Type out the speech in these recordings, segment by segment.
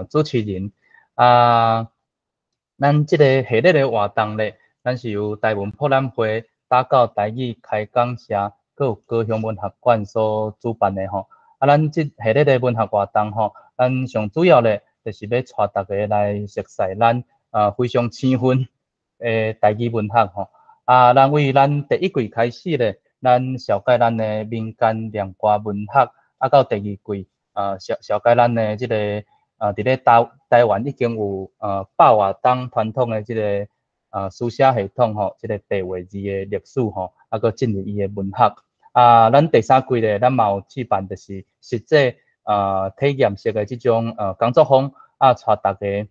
主持人啊，咱即个系列的活动咧，咱是由台文博览会打到台语开讲社，佮有高雄文学馆所主办的吼。咱即系列的文学活动吼，咱上主要咧就是要带大家来熟悉咱非常青春的台语文学吼。咱为咱第一季开始咧，咱绍介咱的民间凉歌文学，到第二季绍介咱的即个伫咧台湾已经有百外档传统的即个书写系统吼，即个白话字的历史吼，佮进入伊的文学。咱第三季咧，咱嘛有举办就是实际体验式的即种工作坊，带大家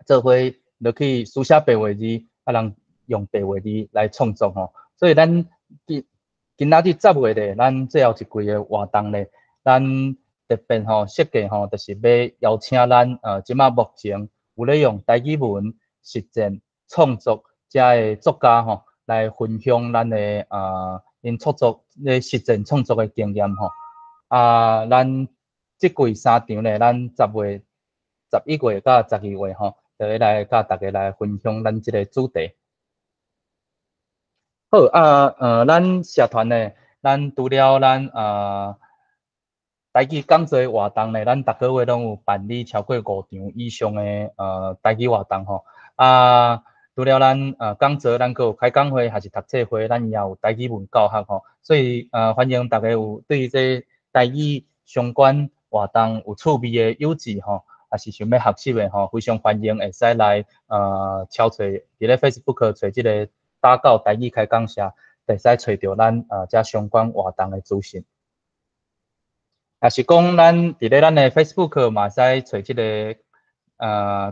做伙落去书写白话字，人用白话字来创作吼。所以咱今仔日10月咧，咱最后一季的活动咧，咱特别吼设计吼，就是要邀请咱即马目前有咧用台语文实践创作遮的作家吼，来分享咱的因创作咧实践创作的经验吼。咱即季3场咧，咱10月、11月甲12月吼，就会来甲大家来分享咱即个主题。好咱社团咧，咱除了咱台语讲座活动咧，咱逐个月拢有办理超过5场以上的台语活动吼。除了咱讲座，咱阁有开讲会，还是读册会，咱也有台语文教学吼。所以欢迎大家有对这台语相关活动有趣味的友志吼，还是想要学习的吼，非常欢迎会使来敲找伫咧 Facebook 找即个打到台语开讲社，会使找到咱遮相关活动的资讯。也是讲咱伫咧咱的 Facebook 嘛，使找即个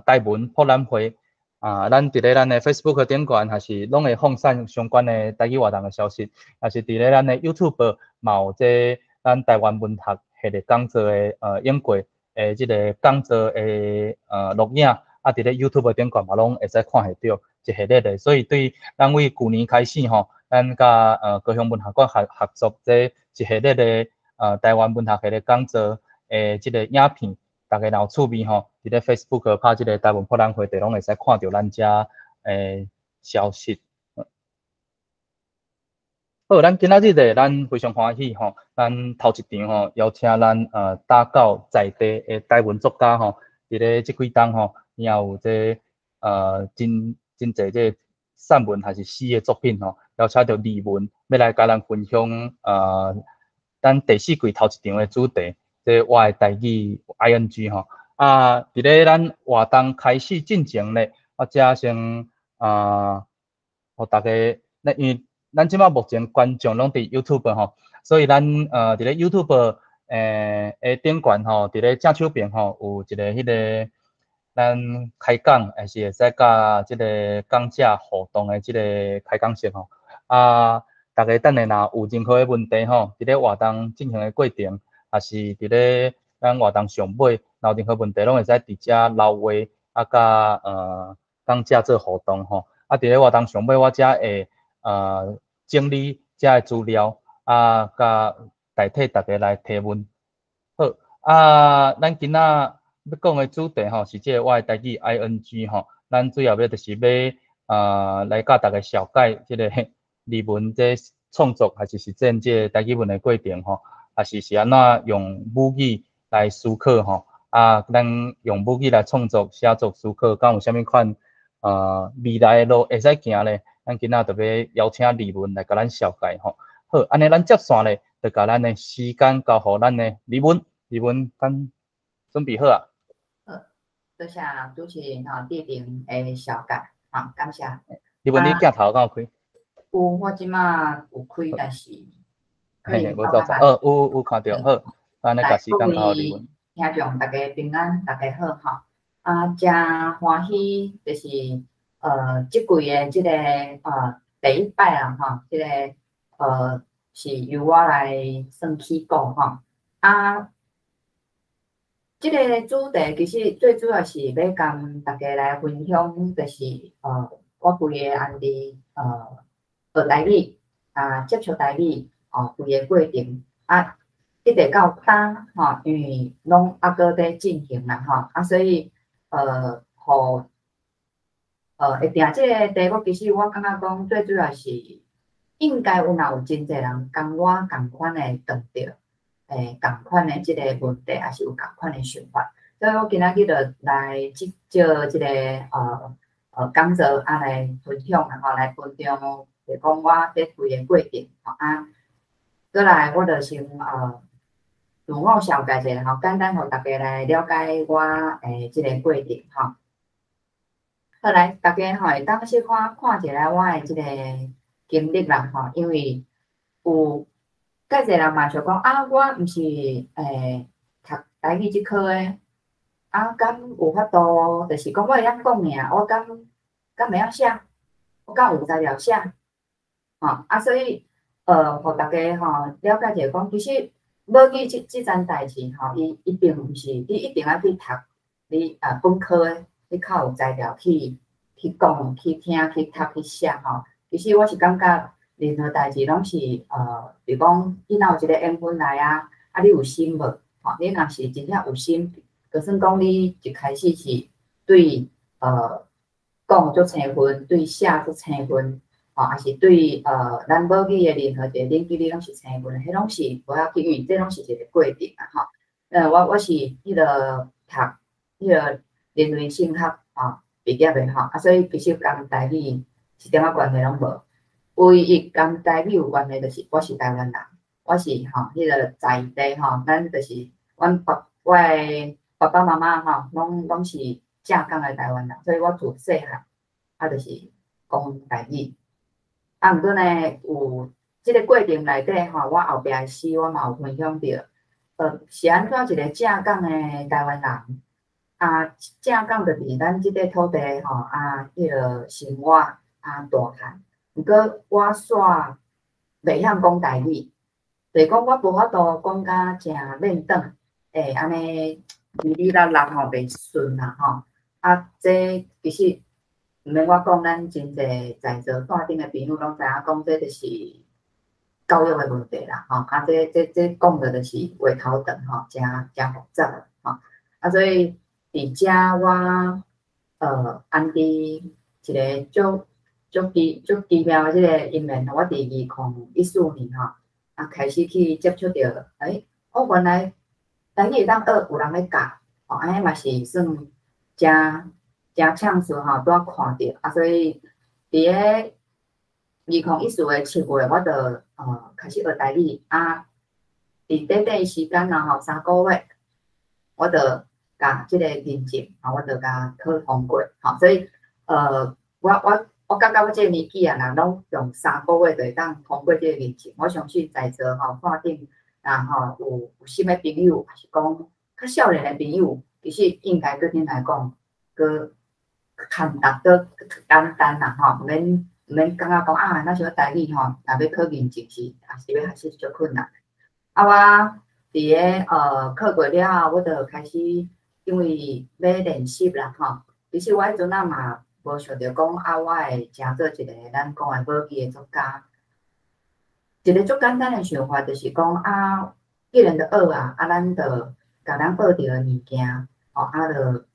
台文博览会咱伫咧咱的 Facebook 顶悬，还是拢会放散相关的台语活动的消息，也是伫咧咱的 YouTube 嘛有这咱台湾文学系列讲座的演过即个讲座的录影，伫咧 YouTube 顶悬嘛拢会使看会到一系列的，所以对咱为旧年开始吼，咱甲高雄文学馆合作这一系列的台湾文学系列讲座即个影片，大家若有趣味吼，伫咧 Facebook 拍即个台湾博览会，就拢会使看到咱遮消息。好，咱今仔日咧，咱非常欢喜吼，咱头一场吼，邀请咱打到在地的台文作家吼，伫咧即几档吼，也有这真侪这散文还是诗的作品吼，邀请到李文要来甲咱分享咱第4季头一场的主题，即我的台语 ING 吼。伫咧咱活动开始进前咧，我则先互大家，因为咱即马目前观众拢伫 YouTube 吼，所以咱伫咧 YouTube 顶悬吼，伫咧正手边吼有一个迄个咱开讲，还是会使甲即个讲者互动的即个开讲室吼。大家等下若有任何的问题吼，伫咧活动进行的过程，还是伫咧咱活动上尾，若有任何问题，拢会使伫遮留话，甲讲者做互动吼。伫咧活动上尾，我则会整理遮的资料，甲代替大家来提问。好，咱今仔要讲的主题吼，是即个我的台语 ING 吼，咱主要就是要来甲大家绍介即个字文这创作，还是实践即个台语文的过程吼，还是安怎用母语来思考吼，咱用母语来创作、写作、思考，敢有啥物款未来的路会使行咧？咱今仔特别邀请李文来甲咱绍介吼。好，安尼咱接线咧，就甲咱的时间交互咱的李文。李文，咱准备好啊？好，多谢主持人吼莅临的绍介，好，感谢。李文，你镜头敢有开？有，我即马有开，但是嘿，无照有看到，好，安尼甲时间交互李文。听众大家平安，大家好吼。真欢喜，就是即季的即个第一摆啦吼，即个是由我来算起讲吼。即个主题其实最主要是要跟大家来分享，就是我规个案例学台语接触台语规个过程一直到当吼，因为拢还搁在进行啦吼，啊，所以互会定即个题目，其实我感觉讲最主要是应该有真侪人跟我共款的碰到，共款的即个问题，还是有共款的想法，所以我今仔日就来借即个讲座啊来分享啦吼，来分享就讲我在规个过程吼啊，过来我就先自我小介者吼，简单互大家来了解我即个过程吼。好来，大家吼会当小看一下我的即个经历啦吼，因为有介侪人嘛想讲啊，我毋是读台语即科的，啊，敢有法度，就是讲我会晓讲尔，我敢会晓写，我敢有材料写，吼啊，所以互大家吼了解者讲，其实母语即件代志吼，伊并毋是你一定要去读你本科的。你较有材料去讲、去听、去读、去写吼。其实我是感觉任何代志拢是比如讲你若有一个缘分来啊，啊你有心无？吼，你若是真正有心，就算讲你一开始是对讲足青分，对写足青分，吼，还是对咱母语的任何一个领域你拢是青分，迄拢是无要紧，因为这拢是一个过程啊吼。我是迄个读迄个。人类性学吼毕业的吼，啊，所以其实跟台语一点仔关系拢无。唯一跟台语有关系，就是我是台湾人，我是吼迄个在地吼，咱就是我的爸爸妈妈吼，拢是正港的台湾人，所以我自细汉啊，就是讲台语。啊，毋过呢，有即个过程内底吼，我后壁的诗我嘛有分享到，是安怎一个正港的台湾人。啊，正港就伫咱即个土地吼，迄个生活大汉。毋过我煞袂晓讲台语，就是讲我无法度讲甲诚练转，安尼哩哩啦啦吼袂顺啦吼。啊，这其实毋免我讲，咱真侪在座线顶的朋友拢知影讲，这就是教育的问题啦吼。啊，这讲的就是话头长吼，诚复杂吼。啊，所以。伫遮我安伫一个足奇妙的即个因缘，我伫2014年吼开始去接触到，原来台语会当学，有人咧教，安尼嘛是算诚畅顺吼，拄啊看到啊，所以伫个2014的7月，我就开始学台语啊，伫短短时间啦吼3个月，我就。甲即个认证，我就甲考通过，所以我感觉我即个年纪啊，拢用3个月就会当通过即个认证。我相信在座看顶有新的朋友，还是讲较少年的朋友，其实应该对恁来讲，佮简单佮简单啦毋免感觉讲啊，那时候台语若要考认证是还是足困难。啊，我伫个考过了后，我就开始。因为要练习啦吼，其实我迄阵仔嘛无想着讲我会成做一个咱讲的母语的作家。一个足简单的想法就是讲既然着学咱着甲咱学着的物件，着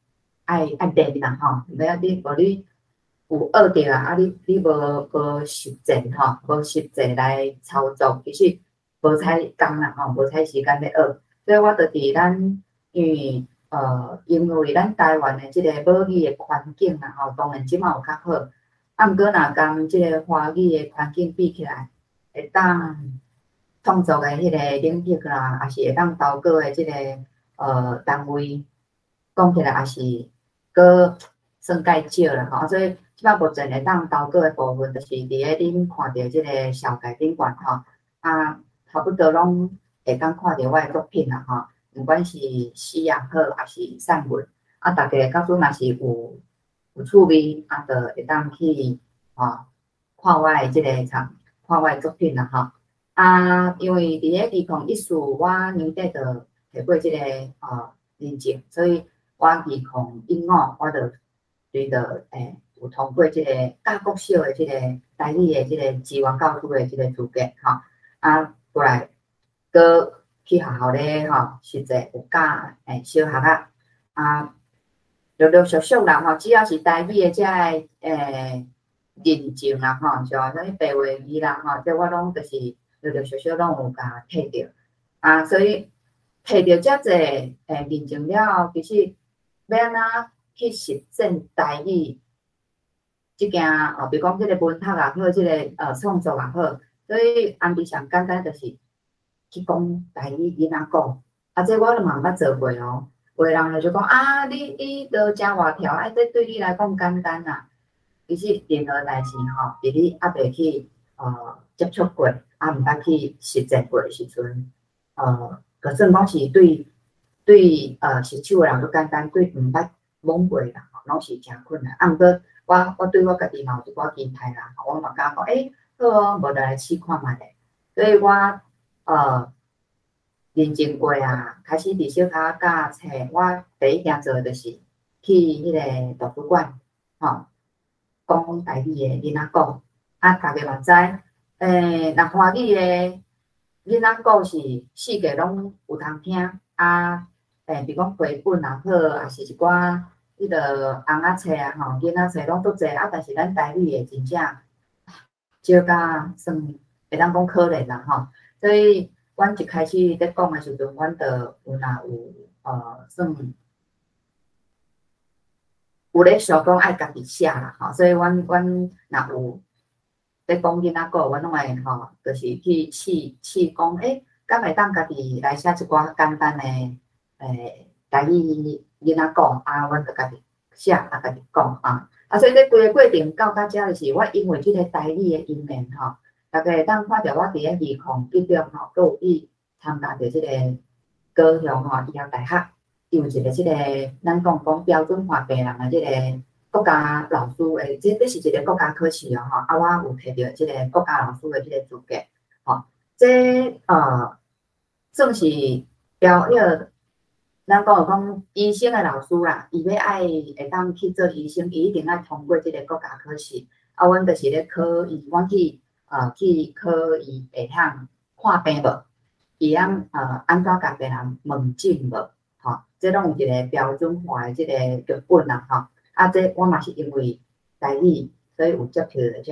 爱练啦吼，你无你有学着你无实践无实际来操作，其实无采工啦吼，无采时间咧学，所以我着伫咱因为咱台湾的即个母语的环境啦吼，当然即马有较好，毋过若甲即个华语的环境比起来，会当创作的迄个领域啦，也是会当投稿的即个单位，讲起来也是搁算介少啦吼，所以即马目前会当投稿的部分，就是伫咧恁看到即个小界顶悬吼，差不多拢会当看到我的作品啦吼。不管是诗也好，还是散文，大家到时若是有趣味，就会当去看我的即个看我的作品啦吼。因为伫咧2014，我年底就摕过即个认证，所以我2015我就随着有通过即个教国小的即个台语的即个资源教书的即个资格过来去学校咧吼，实际有教小学陆陆续续啦吼，只要是台语的，才会认证啦吼，像啥物白话语啦吼，这我拢就是陆陆续续拢有甲摕着所以摕着遮济认证了，其实要安怎去实践台语即件比如讲即个文学也好，即个创作也好，所以安迪上简单就是去讲台语囡仔讲，这我都嘛毋捌做过哦。有的人就讲你都真活跳，这对你来讲简单啦。其实任何代志吼，伫你未去接触过，毋捌去实践过的时阵，就算讲是对实手的人都简单，对毋捌摸过的人拢是真困难。毋过我对我家己嘛有一寡期待啦，我嘛敢讲，好无就来试看觅咧。所以我认真过开始伫小可教册，我第一件做的就是去迄个图书馆，讲台语的囡仔讲，大家嘛知，若华语的囡仔讲是世界拢有通听，比如讲绘本也好，也是一寡迄个翁仔册囡仔册拢足济，但是咱台语的真正少甲算会当讲可怜啦所以。阮一开始咧讲的时阵，阮就有算有咧想讲爱家己写啦所以阮若有咧讲囡仔讲，阮拢会就是去试讲，敢会当家己来写一寡简单的台语囡仔讲阮就家己写家己讲所以这规个过程到遮就是我因为即个台语的因缘大家会当看到我伫咧2017中都有去参加着即个高雄医学大学，有一个即个咱讲标准化病人的即个国家老师这是一个国家考试我有摕到即个国家老师的即个资格这算是咱讲医生的老师啦，伊要会当去做医生，伊一定要通过即个国家考试阮就是咧考伊，阮去考伊会晓看病无，伊安怎甲病人问诊无，这拢有一个标准化的即个剧本啦，这我嘛是因为台语，所以有接触着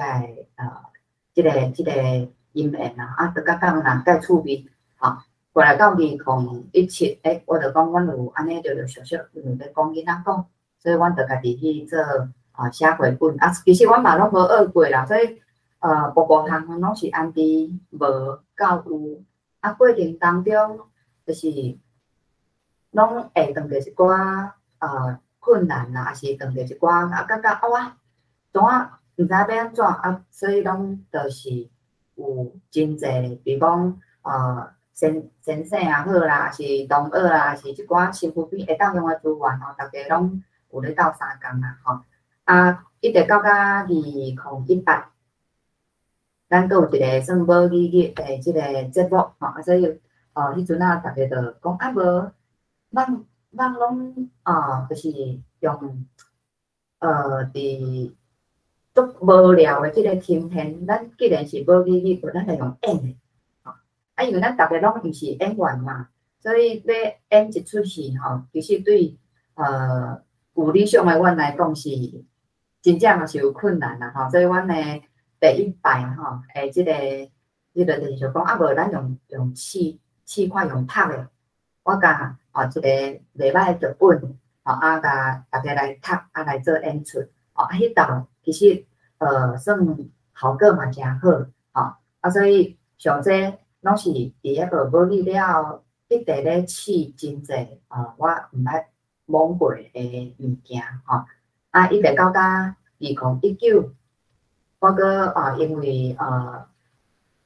即个因缘啦，就甲介趣味，过来到2017，我就讲阮有安尼陆陆续续有咧讲囡仔讲，所以阮就家己去做写绘本其实阮嘛拢无学过啦，所以步行拢是安迪无到有过程当中就是拢会遇到一寡困难啦，还是遇到一寡感觉怎毋知要安怎所以拢就是有真济，比如讲先生也好啦，还是同学啦，还是一寡身躯边会当用的资源大家拢有咧斗相共啦一直到2018。咱有一个算母语的即个节目所以迄阵大家就讲无，咱拢就是用伫足无聊的即个天天，咱既然是母语，咱就用演的因为咱大家拢是演员嘛，所以要演一出戏其实对有理想的阮来讲是真正嘛是有困难啦所以阮的第一摆即个就是讲无咱用试看用读的，我甲一个袂歹的剧本甲大家来读来做演出迄道其实算效果嘛真好所以上这拢是伫迄个母语了一直咧试真济我毋捌摸过的物件一直到2019。我搁因为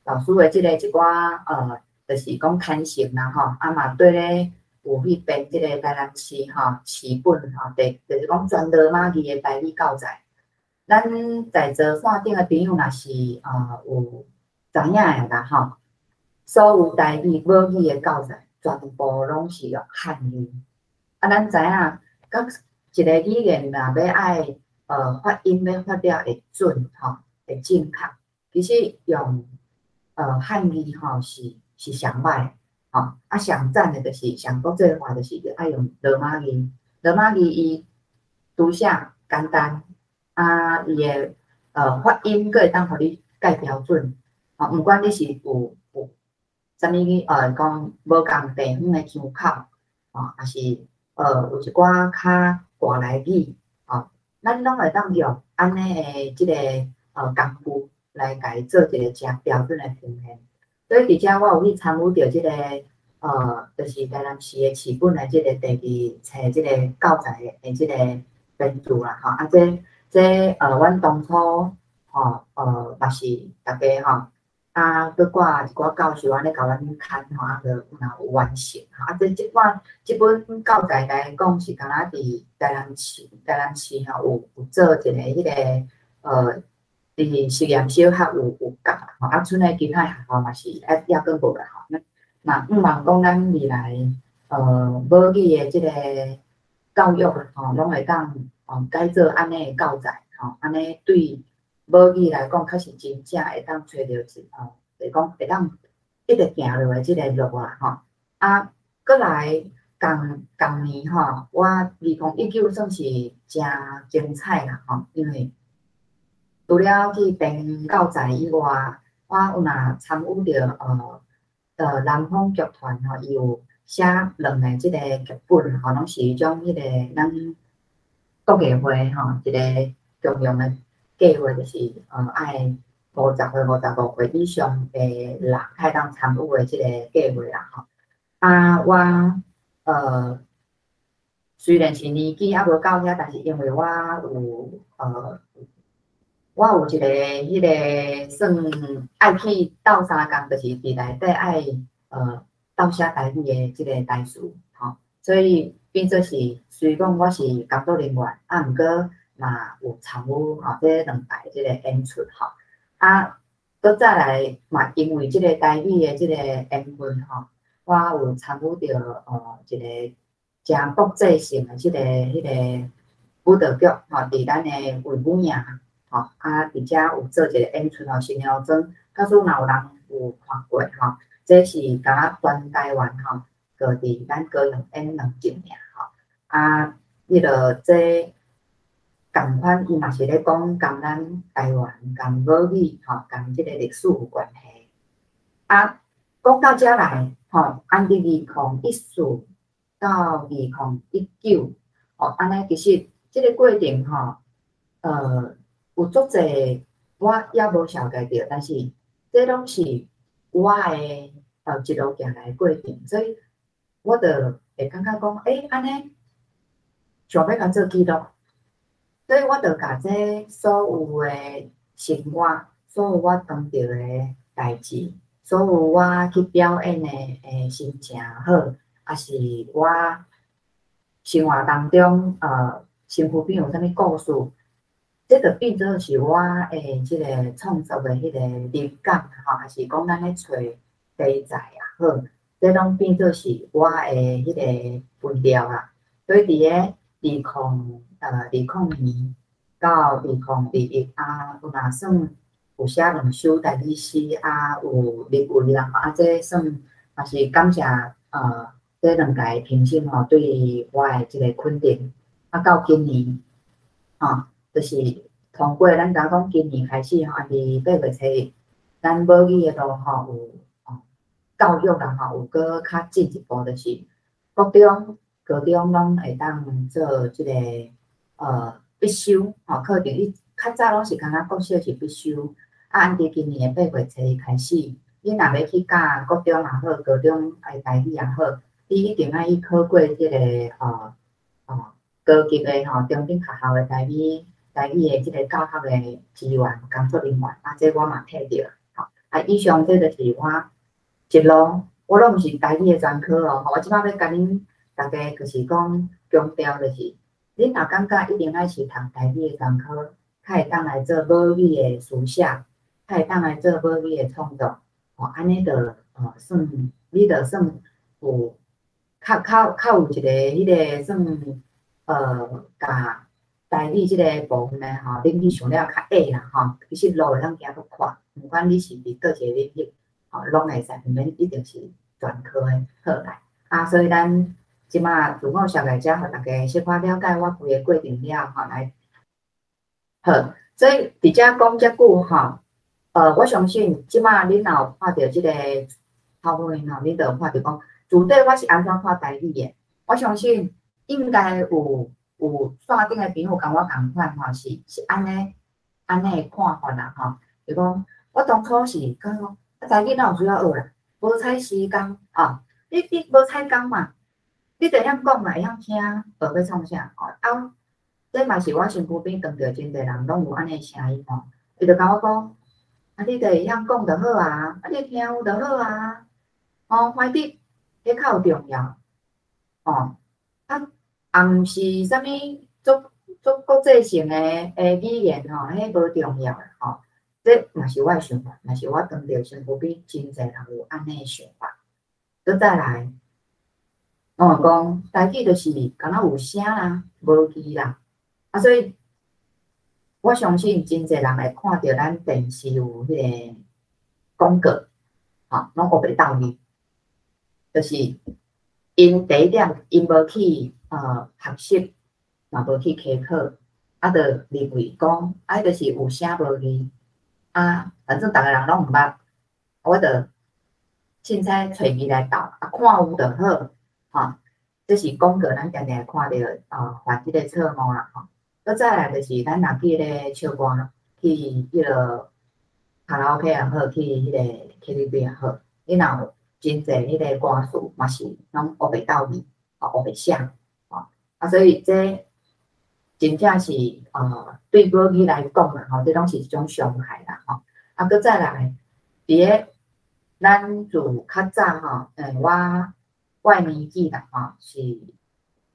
老师的即个一寡就是讲牵绳啦嘛对咧有去编即个台南市市本就是讲全罗马字的台语教材。咱在座线顶的朋友若是有知影的啦所有台语母语的教材全部拢是用汉语咱知影各一个语言若要爱发音要发了会准会正确，其实用汉语是上歹。吼，啊上赞的就是上国际化就是要爱用罗马字，罗马字伊读写简单，啊伊的发音佫会当互你介标准，吼，毋管你是有啥物讲无共地方的腔口，吼，还是有一寡较外来语，吼，咱拢会当用安尼的即个工具来家做一个正标准的呈现。所以伫遮我有去参与着即个就是台南市的市本的即个第二册即个教材的即个编著啦，吼，啊这阮当初吼嘛是大家吼。啊，搁挂一寡教授安尼甲阮看吼，啊，就有完成吼。啊，即本教材来讲是敢若伫台南市吼有做一个迄个伫实验小学有教吼，啊，剩诶其他学校嘛是抑佫无啦吼。那毋茫讲咱未来母语诶即个教育吼，拢会当改做安尼诶教材吼，安尼对。母语来讲，确实真正会当找到就是讲会当一直行落来即个路啊吼。啊，过来共年吼，我2019算是真精彩啦吼，因为除了去编教材以外，我有若参与着南方剧团吼，伊有写2个即个剧本吼，拢是迄种迄个咱国艺会吼一个重要的。计划就是爱50岁、55岁以上的人才当参与的即个计划啦吼。啊，我虽然是年纪还无到遐，但是因为我有我有一个迄个算爱去斗相共，就是伫内底爱斗写台语的即个台词吼，所以变做是虽讲我是工作人员，啊，毋过。嘛有参与吼，这2摆即个演出吼，啊，搁再来嘛，因为即个台语的即个缘分吼，我有参与着一个真国际性的即个迄个舞蹈剧吼，伫咱的维武营吼，啊，伫遮有做一个演出吼，新娘庄，假使若有人有看过吼，这是敢若全台湾吼，各地咱高雄演2集尔吼，啊，迄个这。共款，伊嘛是咧讲，共咱台湾、共母语吼、共即个历史有关系。啊，讲到遮来吼，按伫2014到2019，吼，安尼其实即个过程吼，有足济我也无了解着，但是这拢是我的一路行来过程，所以我着会感觉讲，安尼想要甲做记录。所以我就甲这所有的生活，所有我当着的代志，所有我去表演的心情好，还是我生活当中身躯边有啥物故事，这就变做是我的即个创作的迄个灵感吼，还是讲咱咧找题材也好，这拢变做是我的迄个分调啦。所以伫个20年到2021啊，有若算有写2首台语诗啊，有入围啦，啊，这算也是感谢这2届评审吼对我的即个肯定。啊，到今年吼，就是通过咱甲讲今年开始吼，伫8月初一，咱母语的路吼有教育啦吼，有搁较进一步，就是国中、高中拢会当做即个必修吼课程，伊较早拢是敢若国小是必修，啊，按伫今年的8月初一开始，你若要去教国中也好，高中台语也好，你一定爱去考过即个高级的吼中等学校的台语的即个教学的资源工作人员，啊，这我嘛摕着吼，啊，以上这就是我一路，我拢毋是台语的专科哦，我即摆要甲恁大家就是讲强调就是。恁若感觉一定爱是读台语的专科，较会当来做母语的书写，较会当来做母语的创作，吼，安尼就算你就算有较有一个迄个算甲台语即个部分的吼，恁去想了较矮啦吼，其实路会当行较快，毋管你是伫倒一个领域，吼，拢会使，毋免一定是专科的课来啊，所以咱即马自我小解者，互大家小可了解我规个过程了吼，来好，所以伫遮讲遮久吼，我相信即马恁若有看到即个头尾吼，恁就有看到讲，主底我是安怎看台语的，我相信应该有线顶的朋友甲我共款吼，是安尼看法啦吼，就讲我当初是讲台语哪有需要学啦，无采时间啊，你无采工嘛，你就晓讲嘛，会晓听，学要创啥吼啊。这嘛是我身躯边碰到真侪人拢有安尼声音吼，伊就甲我讲，啊你著会晓讲就好啊，啊你听有就好啊，哦，反正迄较有重要，哦，啊毋是啥物做国际性诶语言吼，迄无重要啦吼，这嘛是我诶想法，嘛是我碰到身躯边真侪人有安尼诶想法，搁再来，我讲台语就是敢若有声啦，无字啦。啊，所以我相信真侪人会看到咱电视有迄个广告，吼，拢学袂到哩。就是因第一点，因无去学习，嘛无去开课，啊，就认为讲，啊，就是有声无字，啊，反正逐个人拢毋捌，我就凊彩找字来斗，啊，看有就好，吼，这是广告，咱定定会看到犯即个错误啦，吼。搁再来就是咱若去迄个唱歌，去迄个卡拉 OK 也好，去迄个 KTV 也好，你若有真侪迄个歌词嘛是拢学袂到字，学袂像，啊，所以这真正是对母语来讲啦，吼，这拢是一种伤害啦，吼。啊，搁再来，伫个咱自较早吼，我年纪啦，吼是。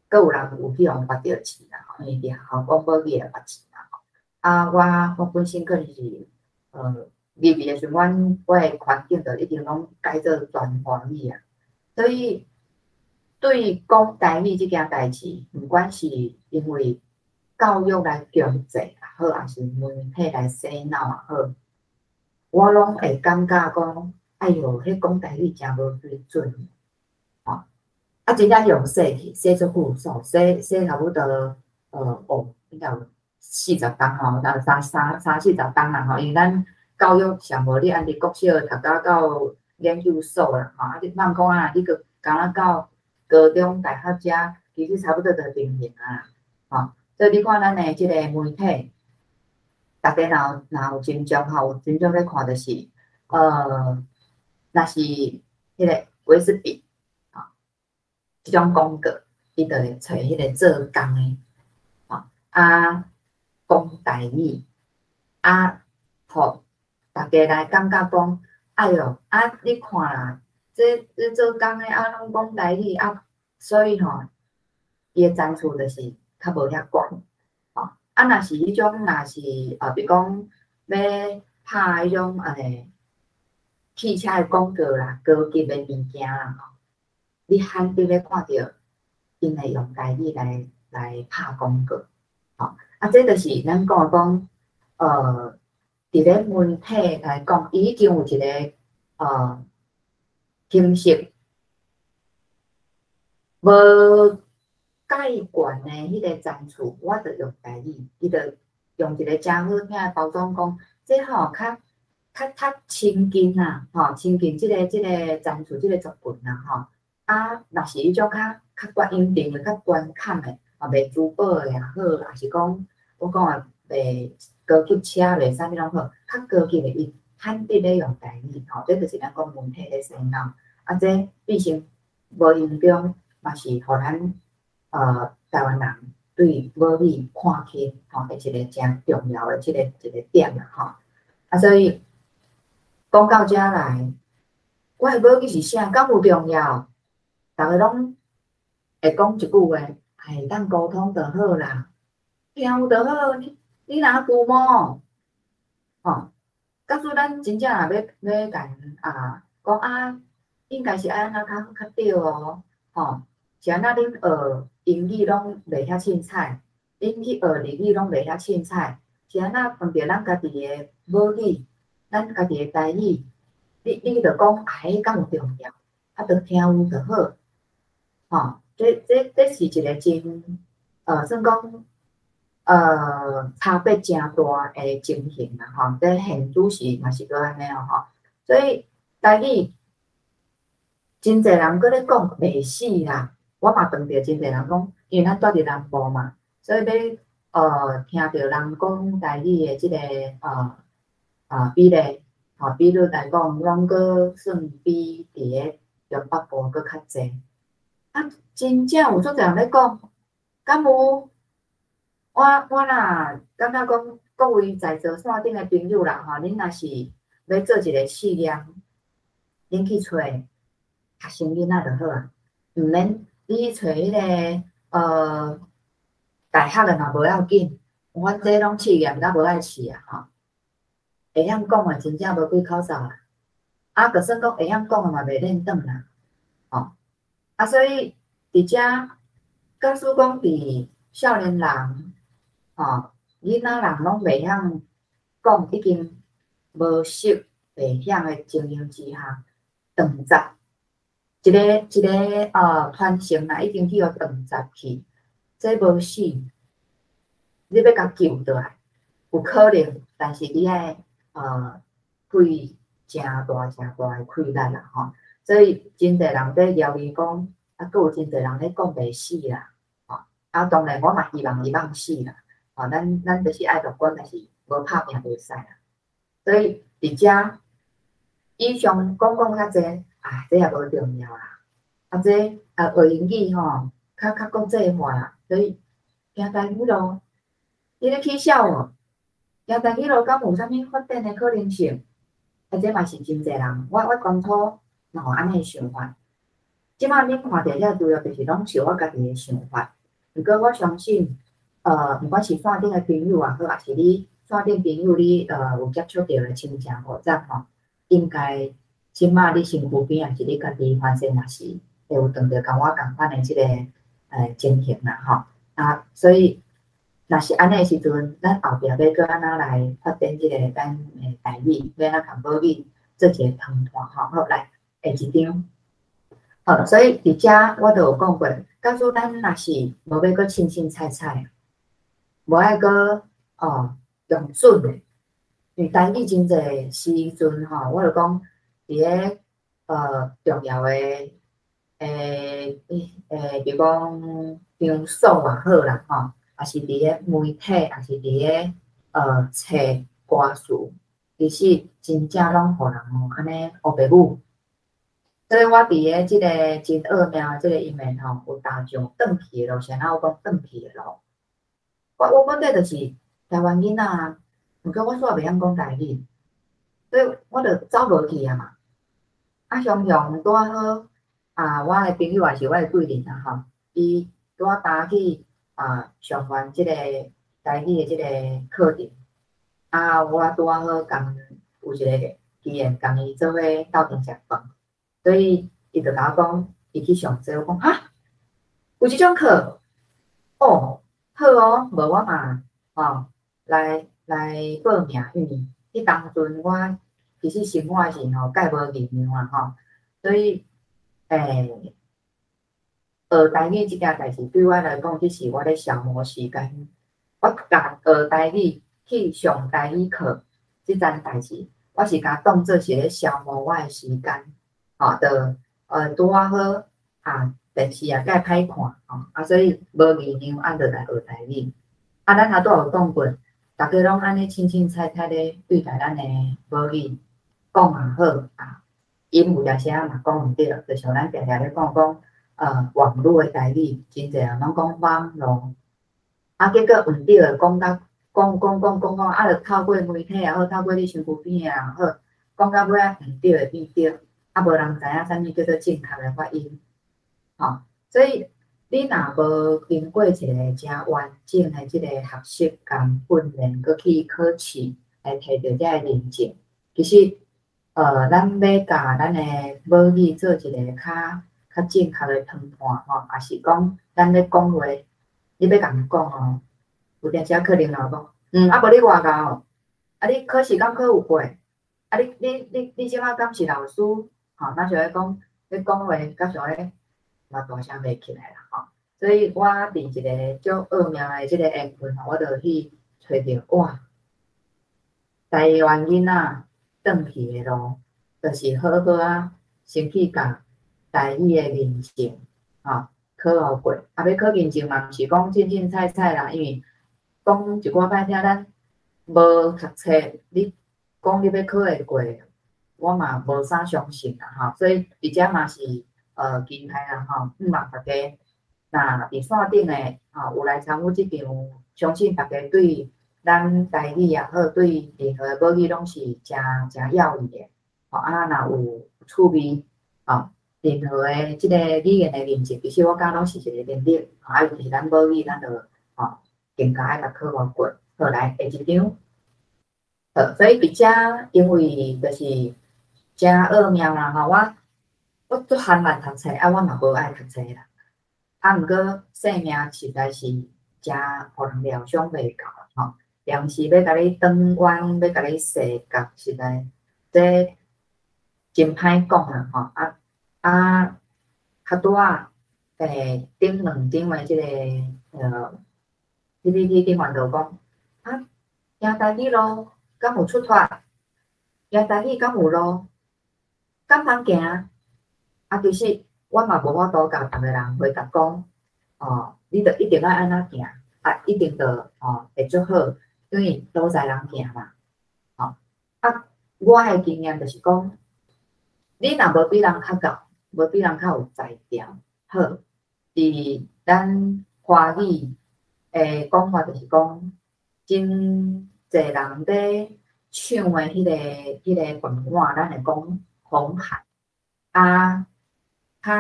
阁有人有去用捌着钱啦，因为伫学校讲母语会捌钱啦。啊，我本身可能是入去的时阵，我的环境就一定拢改做全华语啊。所以对讲台语这件代志，不管是因为教育来强制也好，还是媒体来洗脑也好，我拢会感觉讲，哎哟，迄讲台语真无水准。啊，真正用洗去，洗足久数，洗差不多应该有40档吼，然后三四十档啦吼，因为咱教育上无你安尼国小读到研究所啦吼，啊你莫讲啊，你个敢若到高中、大学遮，其实差不多就平衡啊，吼。所以你看咱的即个媒体，大家若有真种吼，有真种咧看就是，若是迄个维斯比。即种广告，伊就会找迄个做工的，讲台语，互大家来感觉讲，哎哟，你看啦，这做工的拢讲台语所以吼，伊的赞助就是较无遐悬，若是迄种，若是比如讲要拍迄种汽车的广告啦，高级的物件啦，吼。你肯定咧看到，因会用台语来拍广告，这就是咱讲，伫咧媒体来讲，伊已经有一个形式无介悬的迄个赞助，我着用台语，伊着用一个真好听的包装讲，这吼较亲近啦，亲近即个赞助即个作品啦，吼。若是迄种较悬音定的、较悬坎的，卖珠宝的也好，还是讲我讲卖高级车卖啥物拢好，较高级的伊肯定咧用台语，这就是咱讲媒体咧洗脑。这毕竟无影响，嘛是互咱台湾人对母语看轻，的一个真重要的一个点啦，所以讲到遮来，我的母语是啥？敢有重要？逐个拢会讲一句话，当沟通就好啦，听有就好，你若父母，假使咱真正若要甲讲应该是安怎较对哦，是安怎恁学英语拢袂遐凊彩，恁去学日语拢袂遐凊彩，是安怎碰着咱家己的母语，咱家己的台语，你着讲，敢有重要？着听有就好，吼，这是一个真算讲差别真大诶情形啦，吼，这现主是嘛是搁安尼哦，吼，所以台语真侪人搁咧讲袂死啦，我嘛碰着真侪人讲，因为咱住伫南部嘛，所以要听着人讲台语诶即个比例，吼，比率来讲，拢搁算比伫咧中北部搁较济。啊，真正有足侪人咧讲，敢有？我若感觉讲各位在座线顶诶朋友啦，吼，恁若是要做一个试验，恁去找学生囡仔就好啊，毋免你去找迄个大学诶嘛无要紧，阮这拢试验甲无爱试啊，吼，会晓讲诶真正无几口哨啦，啊，就算讲会晓讲诶嘛袂练转啦，吼，啊，所以伫遮，假使讲伫少年人。吼，囡仔人拢袂晓讲，已经无熟袂晓诶情形之下，断绝一个传承啦，已经去互断绝去，这无死，你要甲救倒来，有可能，但是你爱开诚大诶开力啦吼，所以真侪人在谣言讲，啊，佫有真侪人咧讲袂死啦，吼，啊，当然我嘛希望伊莫死啦。哦，咱就是爱乐观，但是无拍拼袂使啦。所以伫遮以上讲较济，这也无重要啦。啊，这学英语吼，较国际化啦。所以行台语咯，你咧起痟哦，行台语咯，敢有啥物发展的可能性？这嘛是真侪人，我当初嘛有安尼想法。即摆恁看着遐资料，就是拢是我家己的想法。毋过我相信。毋管是线顶的朋友也好，还是你线顶朋友你有接触到的亲戚朋友吼，应该即摆你身躯边也是你家己发现也是会有碰到甲我共款的即个情形啦吼。啊，所以若是安尼时阵，咱后壁要搁安怎来发展即个咱的台语，要安怎共母语做一个团团吼。好，来下一张。所以伫遮我都有讲过，假使咱若是无要搁清清菜菜。无爱搁用准诶，因为台语真侪时阵吼，我就讲伫咧重要诶比如讲场所也好啦吼，也是伫咧媒体，也是伫咧册歌词，其实真正拢互人安尼学白母。所以我伫咧即个真奥妙诶即个一面吼，有大众转去诶路线，然后讲转去诶路。我本底就是台湾囡仔啊，毋过我煞袂晓讲台语，所以我就走无去啊嘛。啊，常常拄啊好我诶朋友也是我诶贵人啦吼，伊拄啊搭去上完即个台语诶即个课程，我拄啊好共有一个机缘，共伊做伙斗阵食饭，所以伊就甲我讲，伊去上这，我讲哈，有即种课哦。好哦，无我嘛来报名，因为迄当阵我其实生活是介无力量啊吼，所以学台语即件代志对我来讲，这是我咧消磨时间。我甲学台语去上台语课，即件代志，我是甲当做是咧消磨我诶时间，就拄啊好电视也介歹看所以无力量就来学台语。咱头拄有讲过，大家拢安尼清清菜菜咧对待咱诶母语，讲也好因有当时嘛讲毋对，就像咱常常咧讲网络诶台语，真侪人拢讲网络，结果毋对讲到讲，就透过媒体也好，透过你身躯边也好，讲到尾毋对会变对，无人知影啥物叫做正确诶发音。所以你若无经过一个真完整诶即个学习甲训练，搁去考试来摕到遮个认证，其实咱要甲咱诶母语做一个较正确诶谈判也是讲咱咧讲话，你要甲人讲有阵时可能老讲，无你外教你考试敢考有过？你即摆敢是老师？那就来讲。你讲话甲像咧嘛大声袂起来啦吼。所以我伫一个足奥妙的即个缘分吼，我就去找着哇，台湾囡仔转去的路，就是好好啊，先去甲台语的认证吼考互过。啊，要考认证嘛，毋是讲凊凊彩彩啦，因为讲一寡摆听咱无读册，你讲你要考会过，我嘛无啥相信啦吼。所以伫遮嘛是期待啦吼，希望大家那伫线顶诶有来参与即场，相信大家对咱台语也好，对任何母语拢是诚要义诶。吼啊，若有趣味吼，任何诶即个语言诶认证，其实我感觉拢是一个能力。啊，尤其是咱母语，咱就更加爱甲考互过。好来下一张。好，所以伫遮因为就是诚奥妙啦吼，我足罕慢读册，啊，我嘛无爱读册啦。啊，毋过生命实在是诚互人料想袂到吼。良时要甲你转弯，要甲你洗角，实在这真歹讲啦吼。较拄啊，顶两张诶即个PPT 顶面就讲啊，行台语路敢有出脱？行台语敢有路？敢通行？啊，其实我嘛无法度甲逐个人回答讲，你着一定要安怎行，啊，一定着会足好，因为都在人行嘛，啊，我诶经验就是讲，你若无比人较高，无比人较有才调，好，伫咱华语诶讲法就是讲，真侪人咧唱诶迄个文化，咱会讲红海啊。较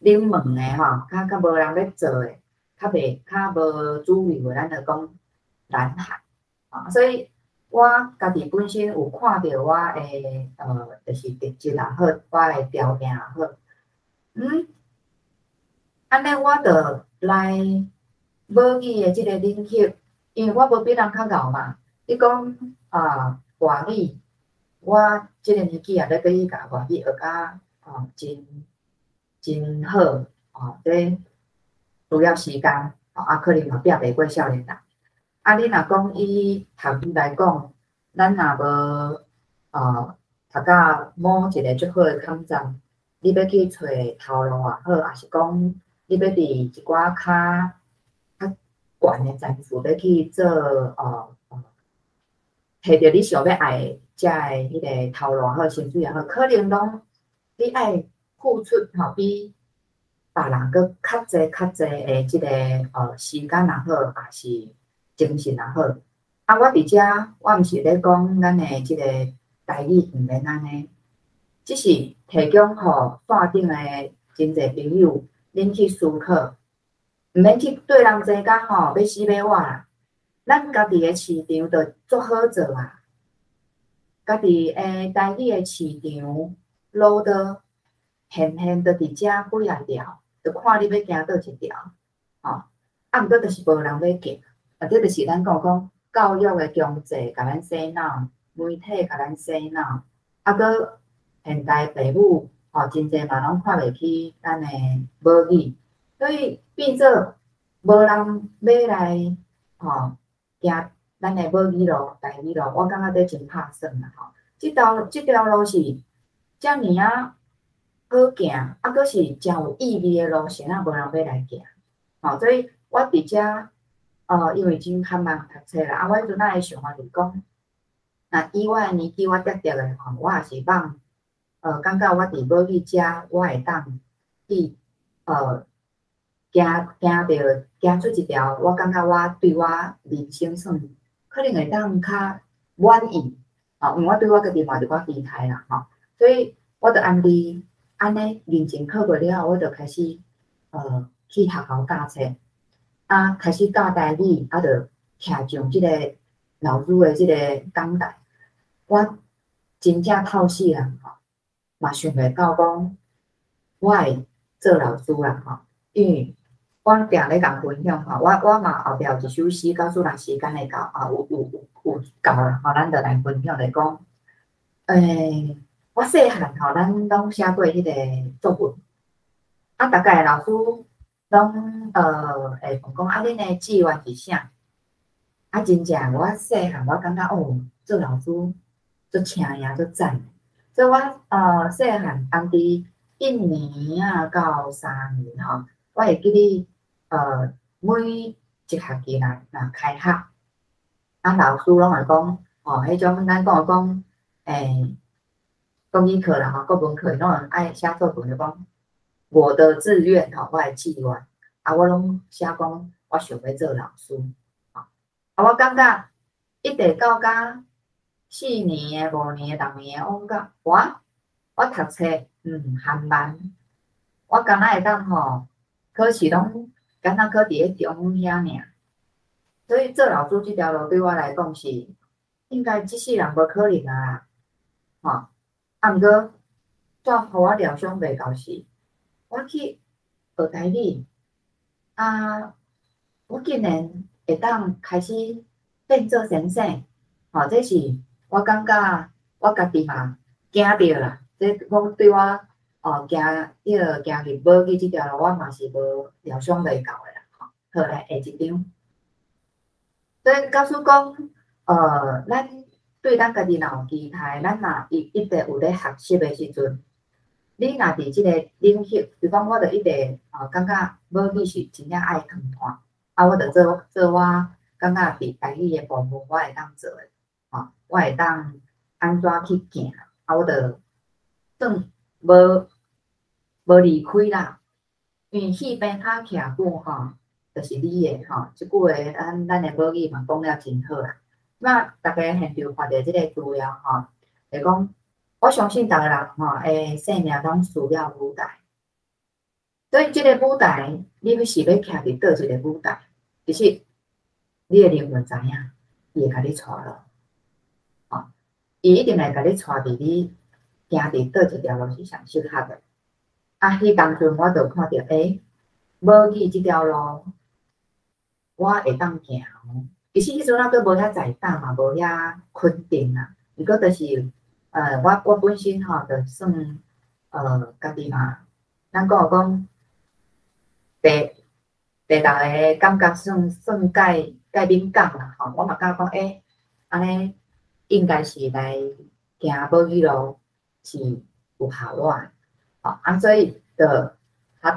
冷门诶吼，较无人咧做诶，较无主流诶，咱就讲蓝海啊。所以我家己本身有看到我诶就是特质也好，我诶条件也好，安尼我着来母语诶即个领域，因为我无比人较敖嘛。你讲外语，我即个年纪也咧去甲外语学甲真好这需要时间可能嘛拼袂过少年人。啊，你若讲以读语来讲，咱若无读到某一个足好诶网站，你要去找头路也好，还是讲你要伫一寡较悬诶站数要去做摕到你想要爱诶遮诶迄个头路也好，薪水也好，可能拢你爱付出比别人搁较济诶即个时间也好，还是精神也好。啊，我伫遮我毋是咧讲咱诶即个台语毋免安尼，只是提供互线顶诶真侪朋友恁去思考，毋免去对人坐讲要死要活啦。咱家己诶市场着足好做啊，家己诶台语诶市场路着现着伫遮几啊条，着看你要行倒一条，啊，毋过就是无人要行，这就是咱讲教育诶经济甲咱洗脑，媒体甲咱洗脑，啊，搁现代父母真侪嘛拢看袂起咱诶母语，所以变做无人要来行咱诶母语路、台语路，我感觉这真拍算啦即条路是遮尔好行，啊，搁是真有意义诶路，谁无人要来行？所以我伫遮因为真较慢读册啦，我迄阵会想法就是讲，那以我诶年纪，我直直诶我也是放感觉我伫母语遮，我会当去行出一条，我感觉我对我人生算可能会当较满意因为我对我家己嘛有一寡期待啦所以我就安尼认真考过了后，我就开始去学校教册开始教台语就徛上即个老师的即个讲台，我真正透死人嘛想袂到讲我会做老师啦因为我定咧共分享我嘛后壁有一首诗，告诉咱时间会到有够啦咱就来分享来讲我细汉吼，咱拢写过迄个作文，啊，大概老师拢会讲啊，恁的志愿是啥？啊，真正我细汉我感觉哦，做老师做请呀，做赞。所以我细汉当伫1年啊到3年吼，我会记哩每一学期若开学，啊老师拢会讲哦，迄种咱讲国语课啦吼，国文课拢爱写作文，就讲我的志愿吼，我的志愿，啊我拢写讲我想要做老师，啊我感觉一直到甲4年的、5年的、6年的，我感觉我读册含慢，我敢若会当吼考试拢敢若考伫咧中遐尔，所以做老师这条路对我来讲是应该一世人无可能啊，吼。啊，毋过怎互我料想袂到是，我去学台语，啊，我竟然会当开始变做先生，吼，这是我感觉我家己嘛惊着啦。这我对我行入母语这条路，我嘛是无料想袂到的啦。吼，好来下一张。所以告诉讲，咱对咱家己若有期待，咱若一直有咧学习的时阵，你若伫即个领域，比如讲我着一直感觉母语是真正爱谈判，啊，我着做我感觉伫台语的部分，我会当做的，我会当安怎去行，啊，我着算无离开啦，因为戏边拍徛久吼。就是你的吼，即句话咱的母语嘛讲了真好啦。那大家现场看到即个资料吼，就讲我相信逐个人吼诶生命拢需要舞台，所以即个舞台，你要是要徛伫倒一个舞台，其实你的灵魂知影，伊会甲你带咯，吼，伊一定会甲你带伫你行伫倒一条路是上适合的。啊，迄当阵我就看到母语即条路。我会当行，其实迄阵仔佫无遐在当嘛，无遐肯定啊。毋过就是我本身吼，就算家己嘛，咱讲第逐个感觉算介敏感啦吼。我嘛感觉讲安尼应该是来行母语路是有效率，吼啊，所以就。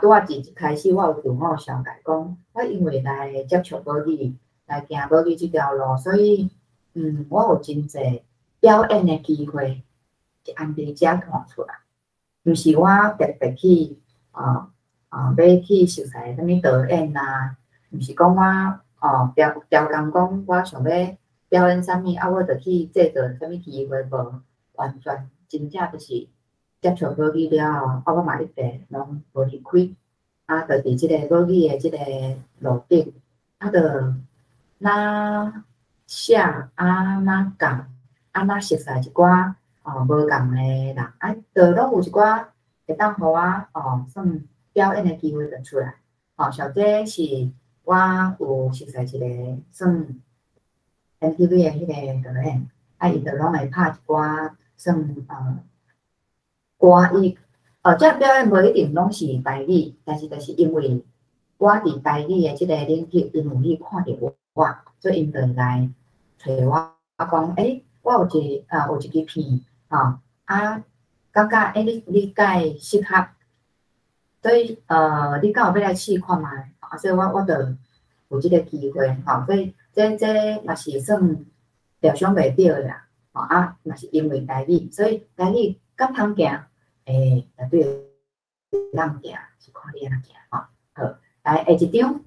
拄仔一开始，我有自我小解讲，我因为来接触母语，来行母语这条路，所以我有真侪表演的机会是按伫遮看出来，毋是我特别去要去熟悉啥物导演啦，毋是讲我调工讲我想要表演啥物，啊，我着去制作啥物机会无，完全真正就是。接触母语了后，我嘛一直拢无离开，啊，就伫即个母语的即个路顶，啊，就哪写啊哪教啊哪熟悉一寡无共的人，啊，就拢有一寡会当互我算表演的机会就出来，像这是我有熟悉一个算 MTV 的迄个导演，啊，伊就拢会拍一寡算歌伊这表演无一定拢是台语，但是就是因为我伫台语的即个领域，因为伊看着我，所以因就来找我，讲我有一支片感觉你介适合，所以你敢有要来试看觅？所以我就有即个机会所以这嘛是算料想袂到啦，嘛是因为台语，所以台语敢通行。绝对当行，是看你安怎行好，来下一张。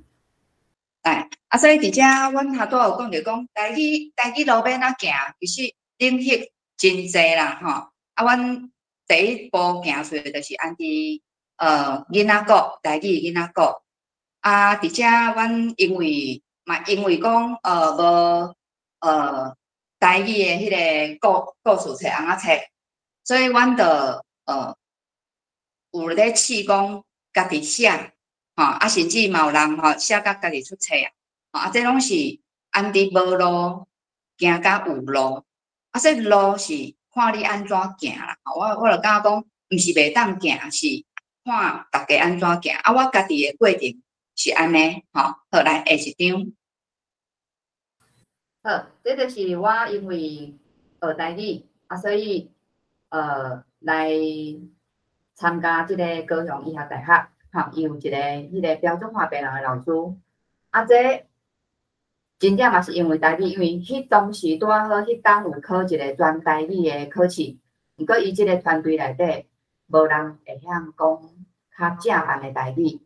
来，所以伫遮，阮头拄有讲着讲，台语路要哪行，其实领域真侪啦，阮第一步行出就是按伫囡仔国台语囡仔国，伫遮阮因为讲无台语的迄个故事册、红仔册，所以阮就有咧试讲家己写，甚至嘛有人写甲家己出册这拢是按伫无路行甲有路，所以路是看你安怎行啦。我就感觉讲，毋是袂当行，是看大家安怎行。啊，我家己的过程是安尼，好，来下一张。好，这就是我因为学台语啊，所以来参加这个高雄医学大学，哈，有一个迄个标准化病人的老师，啊，这真正嘛是因为台语，因为迄当时拄好，迄当有考一个专台语的考试，毋过伊即个团队内底无人会晓讲较正版的台语，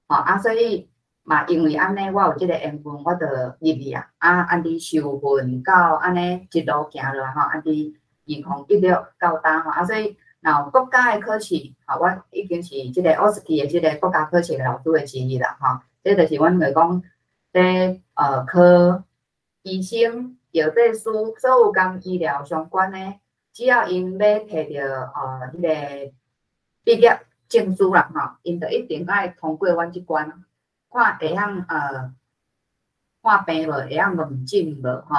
吼啊，所以嘛因为安尼，我有即个缘分，我就入去啊，啊，安尼受训到安尼一路行落来吼，安尼2016到当吼，啊，所以若有国家的考试，吼，我已经是即个奥斯基的即个国家考试的老师的之一啦，吼，这就是阮会讲。咧考医生、药剂师，所有跟医疗相关的，只要因要摕到迄个毕业证书啦，吼，因就一定爱通过阮即关，看会晓看病无，会晓问诊无，吼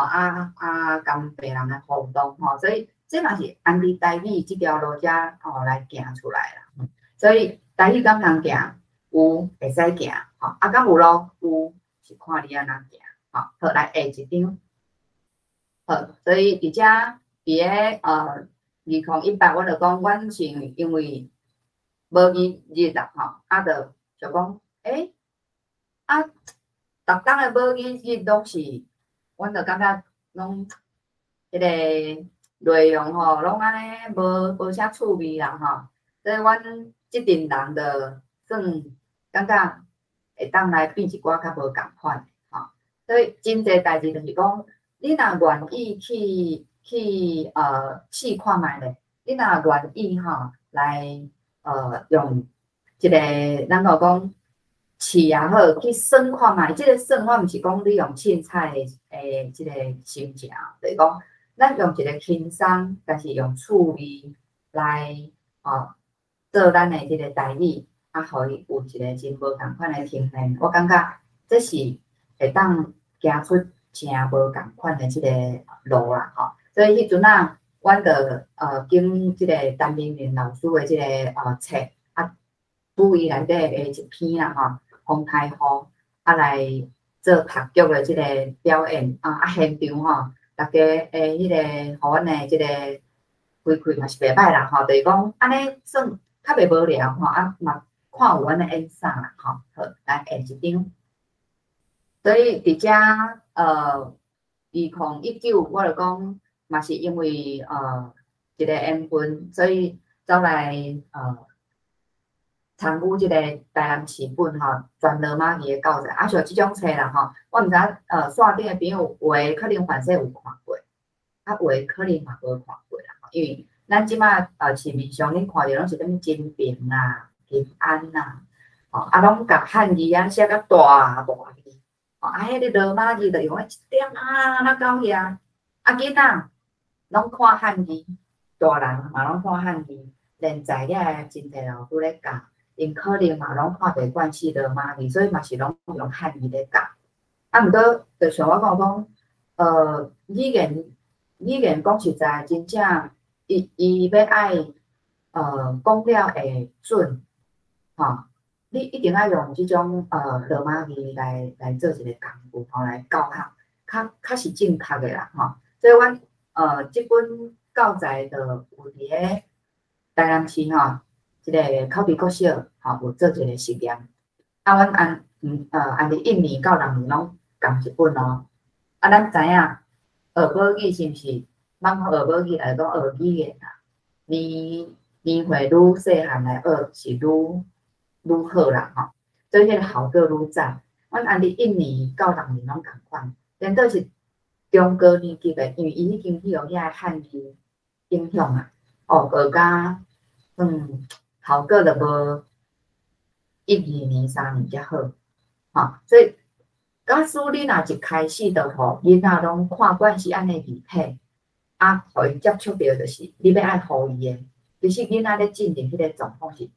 跟病人的互动，吼，所以这嘛是按伫台语即条路遮来行出来啦。所以台语敢通行，有会使行，吼，啊，敢有路有。是看你安怎行，吼，好来下一张，好，所以伫遮伫个2018，我就讲，阮是因为无语日啦，吼，啊，就讲，啊，逐当的无语日拢是，阮就感觉拢迄个内容吼，拢安尼无啥趣味啦，吼，所以阮即阵人就算感觉。会当来变一寡较无共款，吼，所以真侪代志就是讲，你若愿意去试看觅咧，你若愿意吼来用一个咱讲试也好，去算看觅，即个算我毋是讲你用凊彩诶即个心情，就是讲咱用一个轻松，但是用趣味来做咱诶即个台语。啊，互伊有一个真无共款的体验，我感觉这是会当行出真无共款的即个路啦，吼。所以迄阵啊，阮着经即个陈明玲老师的即个册啊，注意内底的一篇啦，吼，风台号啊来做客剧的即个表演啊，现场吼，大家迄个互阮的即个回馈嘛是袂歹啦，吼，就是讲安尼算较袂无聊吼，啊嘛。看有阮的演啥啦，吼，好，来下一张。所以伫遮2019，我就讲嘛是因为一个缘分，所以走来参与即个台南市本吼全罗马语的教材，啊像即种册啦吼，我毋知线顶的朋友有诶可能反正有看过，啊有诶可能嘛无看过啦，因为咱即马市面上你看着拢是啥物精品啊。平安呐，啊，拢甲汉字啊写甲大字，啊，迄个罗马字就用一点啊，那到遐，啊，囡仔拢看汉字，大人嘛拢看汉字，连在遐真侪老师咧教，因可能嘛拢看袂惯是罗马字，所以嘛是拢用汉字咧教。啊，毋过就像我讲，语言讲实在，真正伊要爱讲了会准。吼，你一定要用即种罗马字来做一个工具，吼来教学，较是正确的啦，吼。所以阮即本教材就有伫个台南市吼，即个口鼻国小吼有做一个实验。啊，阮按伫1年到2年拢共一本咯。啊，咱知影学母语是毋是？咱学母语来讲学语言啊，年岁愈细汉来学是愈好啦，吼，所以迄个效果愈早。阮安尼1年到2年拢共款，连倒是中高年级的，因为伊已经去互遐汉字影响啊，学甲效果就无1、2年、3年才好，吼，所以假使你若一开始就互囡仔拢看惯是安尼字体，啊，互伊接触到就是你要爱互伊的，其实囡仔咧进入迄个状况是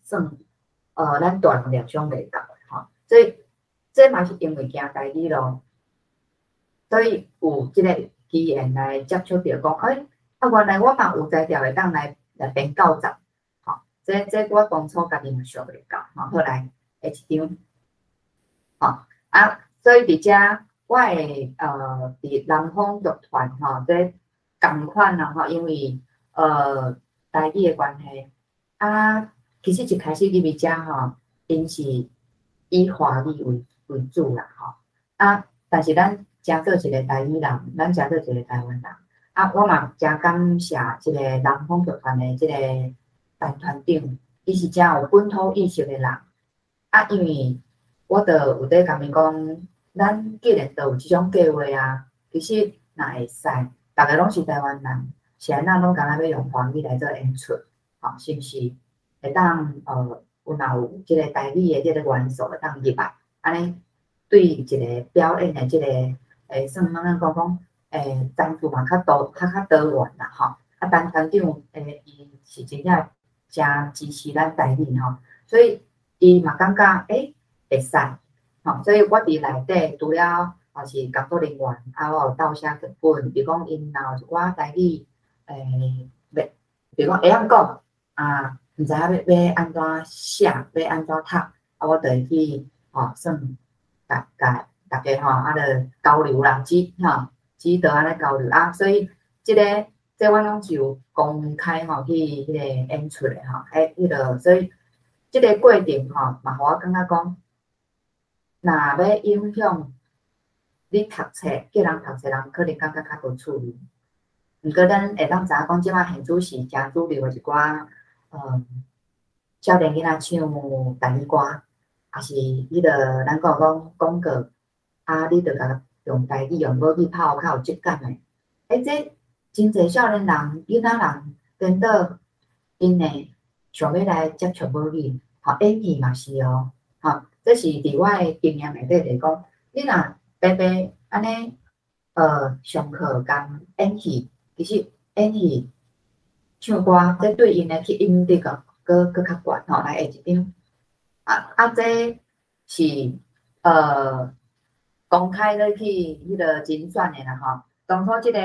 算。咱大人联想袂到的吼，所以这嘛是因为行台语咯，所以有即个语言来接触到讲，啊，原来我嘛有才调会当来编教材，吼，这我当初家己嘛想袂到，吼，后来会一张，吼啊，所以伫遮我会伫南方剧团吼，这共款啦吼，因为台语的关系，啊，其实一开始入去遮吼，因是以华语为主啦吼，啊，但是咱诚做一个台语人，咱诚做一个台湾人。啊，我嘛诚感谢即个南方剧团的即个陈团长，伊是诚有本土意识的人。啊，因为我著有在甲伊讲，咱既然都有即种计划啊，其实若会使，大家拢是台湾人，是安那拢敢若要用华语来做演出，吼，是毋是？会当有若有即个台语的即个元素会当入来，安尼对一个表演的即个算安怎讲？赞助嘛较多元啦吼，啊，陈团长伊是真正诚支持咱台语吼，所以伊嘛感觉会使吼，所以我伫内底除了是工作人员，啊，我有倒写剧本，比如讲因若有一寡台语比如讲会晓讲啊，毋知影要安怎写，要安怎读，啊，我就会去算大家吼啊，著交流啦，吼。指导安尼交流啊，所以这我拢是有公开吼去迄个演出的吼，迄个所以这个过程吼，嘛互我感觉讲，若要影响你读册，叫人读册人可能感觉较无趣味。毋过咱会当知影讲，即摆现主是诚主流的一寡少年囡仔唱台语歌，也是你著咱讲广告啊，你著甲用台语用母语拍较有质感诶，这真侪少年人、囡仔人颠倒因诶想要来接触母语，吼演戏嘛是哦，吼，这是伫我诶经验内底来讲，你若白白安尼上课共演戏，其实演戏唱歌，这对因诶吸引力搁较悬吼，来下一张这是公开咧去迄个精选的啦吼，当初即个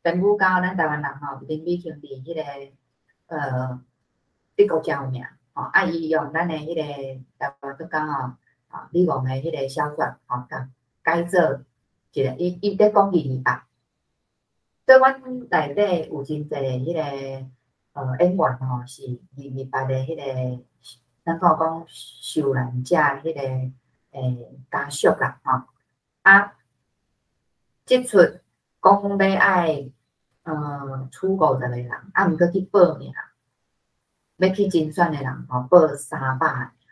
编舞教咱台湾人吼，林美卿伫迄个德国真有名吼，啊伊用咱的迄个台湾作家吼，李王的迄个小说吼，改做一个伊在讲228，所以阮内底有真侪迄个演员吼是228的迄个，咱讲受难者迄个家属啦吼。即出讲要爱处50个人，毋过去报名，要去精选的人吼，报300个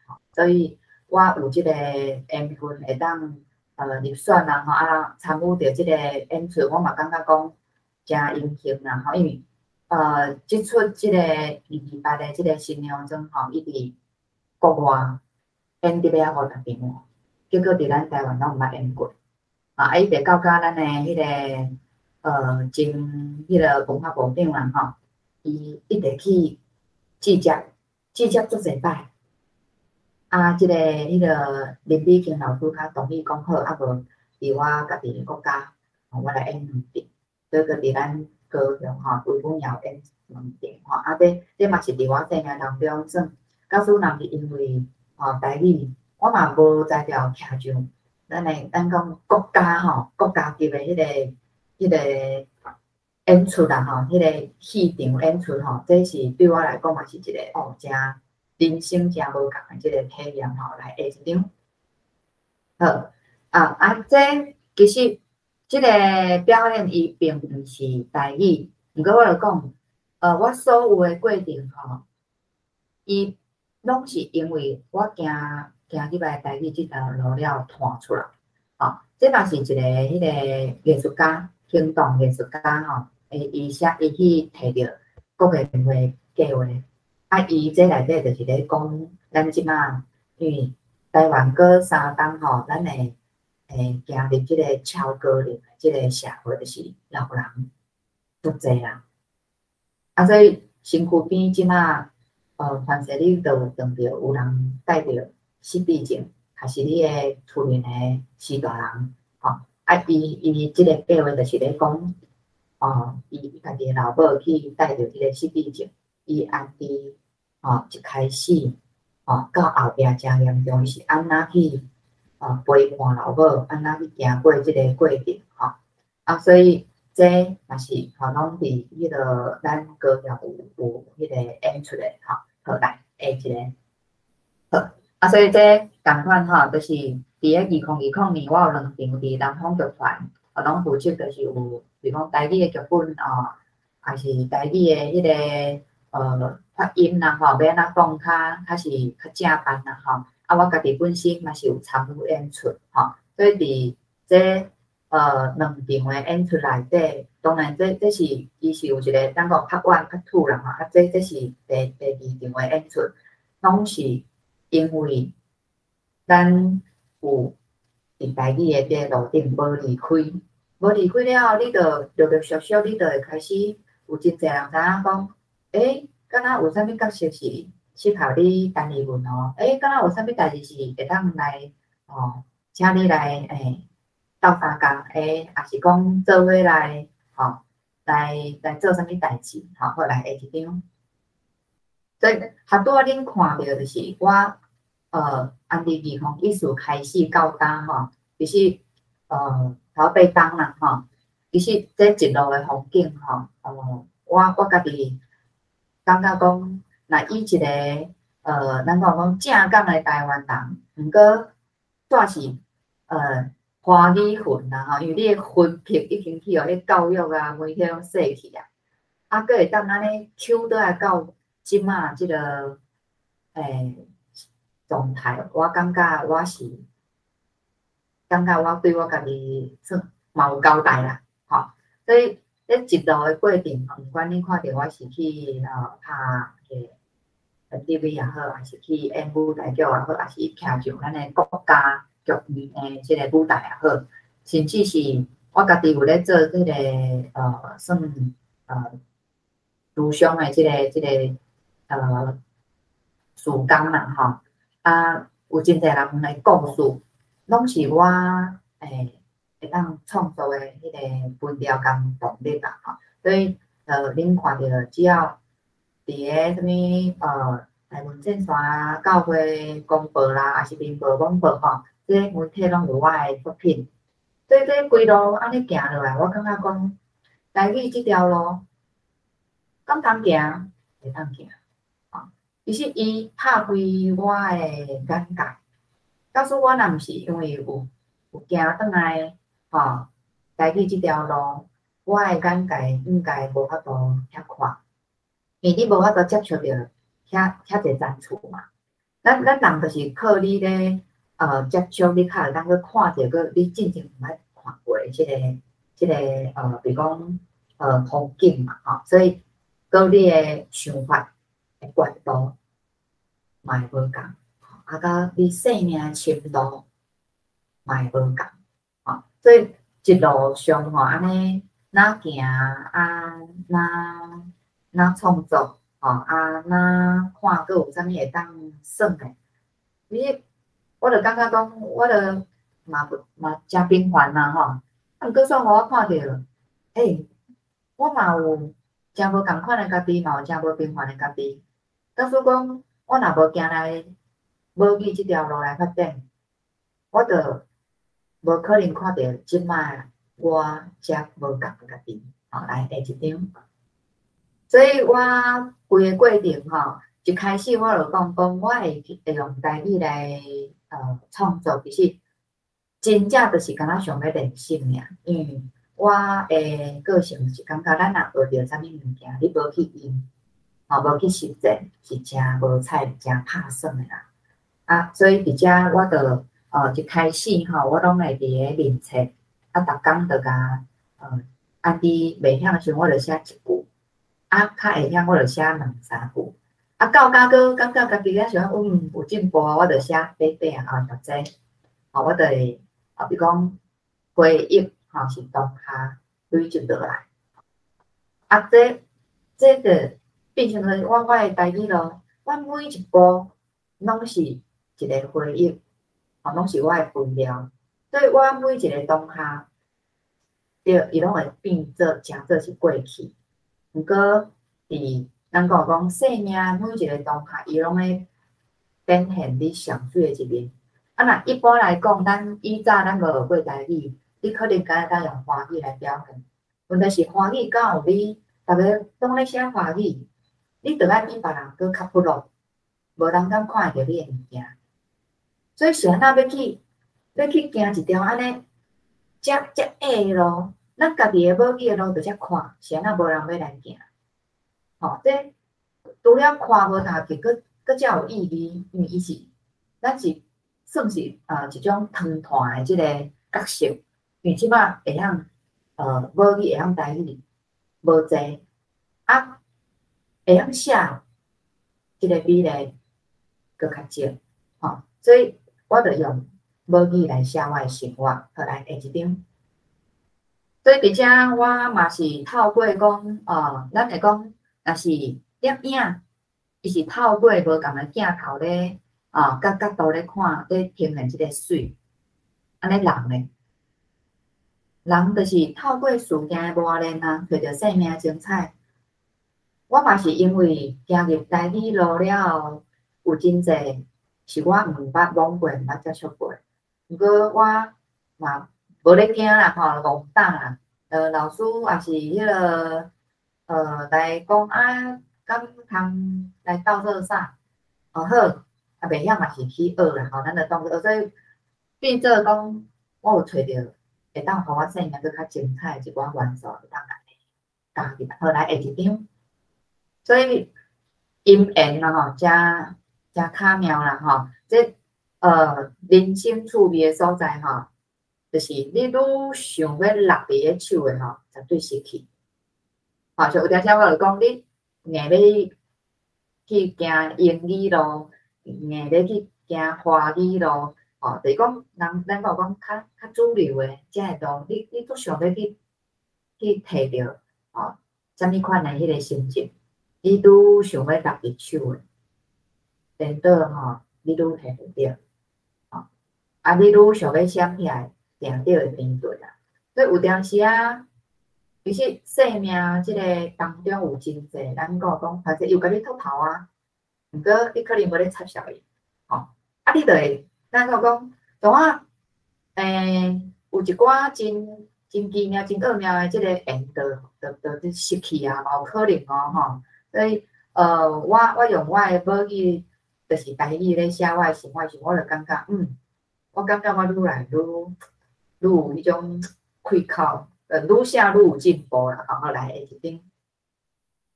吼，所以我有即个缘分会当入选啦吼，参与着即个演出，我嘛感觉讲诚荣幸啦吼，因为即出即个228的即个新娘妆吼，伊伫国外演得了50场，结果伫咱台湾拢毋捌演过。伊得到甲咱的迄个前迄个文化部长啦吼，伊一直去致接足侪摆。即个迄个林美卿老师较同意讲好，无伫我家己国家，我来演2场，所以伫咱高雄吼，为本也演2场吼。这嘛是伫我生命当中算，假使若是因为台语，我嘛无才调徛上。咱讲国家吼，国家级的迄个演出啦吼，迄个戏场演出吼，这是对我来讲嘛是一个诚人生诚无共的即个体验吼，来下一张。好这其实即个表演伊并毋是台语，毋过我就讲，我所有的过程吼，伊拢是因为我行入来台语即条路了探出来，这嘛是一个迄个艺术家，行动艺术家吼，伊去摕着国个联会计划，伊这内底就是咧讲，咱即马因为台湾过3冬吼，咱会行入即个超高龄的即个社会，就是老人足济啦，所以身躯边即马凡是你都有撞着有人带着失智症，还是你的厝面的师大人，伊即个计划就是咧讲，伊家己老母去带着迄个失智症，伊安迪一开始到后壁真严重，伊是安怎去陪伴老母，安怎去行过即个过程所以这也是拢伫迄个咱高调有迄个演出的后来的一个好所以这同款就是伫咧2020年，我有2场伫南方剧团，拢负责就是有，比如讲台语的剧本还是台语的迄个发音啦要安怎讲较是较正版啦我家己本身嘛是有参与演出所以伫这2场的演出内底，当然这是伊是有一个咱讲part 1、part 2啦这是第2场的演出，拢是因为咱有伫台语的这路顶无离开了后，你就陆陆续续你就会开始有真侪人知影讲，敢若有啥物角色是适合你单字文敢若有啥物代志是会当来请你来斗相共也是讲做伙来来做啥物代志好来下一张。所以较多恁看到就是我安迪技从艺术开始到今其实头8档啦其实这一路的风景我家己感觉讲，若以一个咱讲正港的台湾人，毋过煞是华语混啦因为你的分屏已经去迄教育媒体拢洗去佫会当安尼抽倒来到即马即个状态，我感觉我对我家己算嘛有交代啦所以这一路的过程，不管你看到我是去拍TV 也好，还是去演舞台剧也好，还是徛上咱的国家剧院的即个舞台也好，甚至是我家己有咧做即个算思想的即个事工啦有真侪人的故事，拢是我会当创作的迄个分条共动力啦所以恁看到只要伫个什物台湾正线教会公报啦，还是民报、网报这些媒体拢有我的作品。所以这规路安尼行落来，我感觉讲台语这条路敢通行，会当行其实伊拍开我的眼界，假使我若毋是因为有行转来台语这条路，我的眼界应该无法度遐宽，因为你无法度接触到遐侪难处嘛。咱人就是靠你咧接触，你较会当去看着个你真正毋捌看过即个比如讲风景嘛所以跟你的想法的角度嘛会无共甲你生命的深度嘛会无共所以一路上安尼哪行哪创作哪看佫有啥物会当耍的，其实我就感觉讲，我就嘛真平凡啦毋过煞互我看到，我嘛有真无共款的家己，嘛有真无平凡的家己。假使讲我若无行来母语这条路来发展，我就无可能看到即摆我遮无共的家己。来下一张。所以我规个过程一开始我就讲我会用台语来创作，其实真正就是敢若想要练习尔，因为我的个性是感觉咱若学着啥物物件，你无去用，无去实践，是真无彩、真拍算的啦。所以伫遮我就一开始我拢会伫个练册，逐工就甲安迪袂晓时，我就写一句。较会晓我就写2、3句，到甲佫感觉家己咧想有进步我就写短读者，我就会比如讲回忆是当下累积落来，这就变成了我的台语咯，我每一步拢是一个回忆，拢是我的资料，所以我每一个当下对，伊拢会变做诚做是过去。毋过伫咱讲生命每一个当下，伊拢会展现你上水的一面。啊，若一般来讲，咱以早咱无学过台语，你可能敢会用华语来表现。问题是华语敢有你，逐个拢咧写华语，你着爱比别人搁较不落，无人敢看会着你的物件。所以是安那要去行一条安尼，遮矮的路，咱家己的母语的路着遮宽，是安那无人要来行。吼，这除了看无大去，搁才有意义，因为伊是咱是算是一种团团的即个角色，因为即摆会晓母语会晓台语无济，啊会晓写即个比例搁较少，吼，所以我着用母语来写我的生活，好来下一张。所以伫遮我嘛是透过讲咱会讲，若是摄影，伊是透过无共的镜头咧，甲角度咧看，咧呈现即个水。安尼人咧，人就是透过事件的磨练啊，找着生命精彩。我嘛是因为行入台语路了后，有真济是我毋捌罔过、毋捌接触过。毋过我嘛无咧惊啦，吼，戆胆啦。老师也是迄个来讲啊，敢通来斗做啥？好，啊袂晓嘛是去学啦，吼，咱就当做学，所以变做讲，我有找着会当互我生命更较精彩一寡元素，会当加入，好来下一张。所以音缘啦吼，真巧妙啦吼，这人生趣味的所在吼。就是你愈想要落伫个手诶吼，绝对失去。吼，像有条时我就讲，你硬要去行英语路，硬要去行华语路，吼，就是讲咱讲较主流诶，遮个路，你愈想要去摕着吼，啥物款诶迄个心情，你愈想要落伫手诶，颠倒吼，你愈摕袂着，吼，啊，你愈想要闪起来。定着会面对啦，所以有当时啊，其实生命即个当中有真济，咱讲，反正又甲你秃头啊，毋过你可能无咧插潲伊，吼，啊，你就会，咱讲，像我，有一寡真奇妙、真奥妙的即个缘，就失去啊，嘛有可能哦，吼，所以，我用我的母语，就是台语咧写我的生活时，我就感觉，我感觉我愈来愈有迄种开口，愈写愈有进步啦，吼，来下一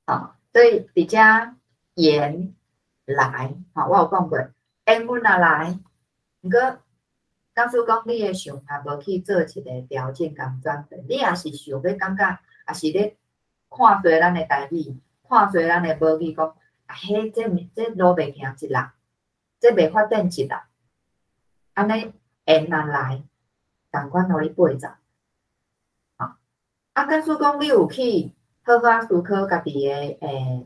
张，吼，所以伫遮言来，吼，我有讲过，言文也来，毋过，假使讲你的想法无去做一个调整共转变，你也是想要感觉，也是咧看衰咱的台语，看衰咱的母语，讲，嘿，这路袂行一人，这袂发展一人，安尼言也来。共款互你背走，吼，啊，假使讲你有去好好思考家己的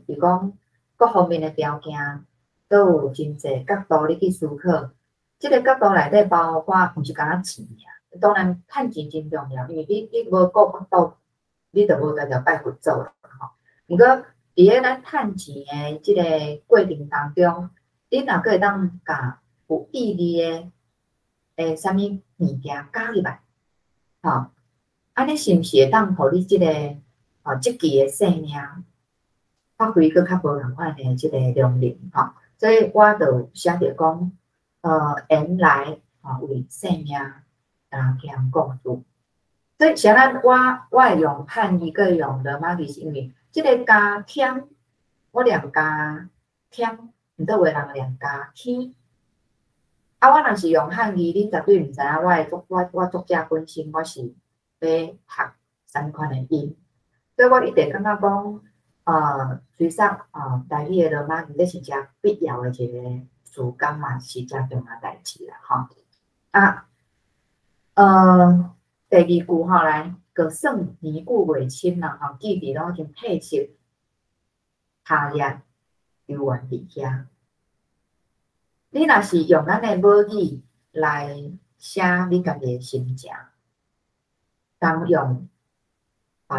比如讲各方面的条件，都有真济角度你去思考。即个角度内底包括毋是干那钱尔，当然趁钱真重要，因为你无顾角度，你就无条条拜佛做啦，吼。毋过伫咧咱趁钱的即个过程当中，你若个会当甲有意义的啥物物件加入来，吼，安尼是毋是会当互你即个积极的生命发挥搁较无共款的即个能力，吼，所以我就写着讲，缘来为生命加强共助。所以像咱我会用汉语个用罗马语，是因为即个加添，我连加添，毋得话人连加添。啊，我若是用汉语，你绝对毋知影我作者本身我是要学啥物款的音，所以我一直感觉讲，随上台语的罗马语，这是真必要的一个事工嘛，是真重要代志啦，吼。啊，第二句吼来，个算年久未深啦，吼，记伫拢已经褪色，他日犹原伫遐。你若是用咱的母语来写你家己的心情，当用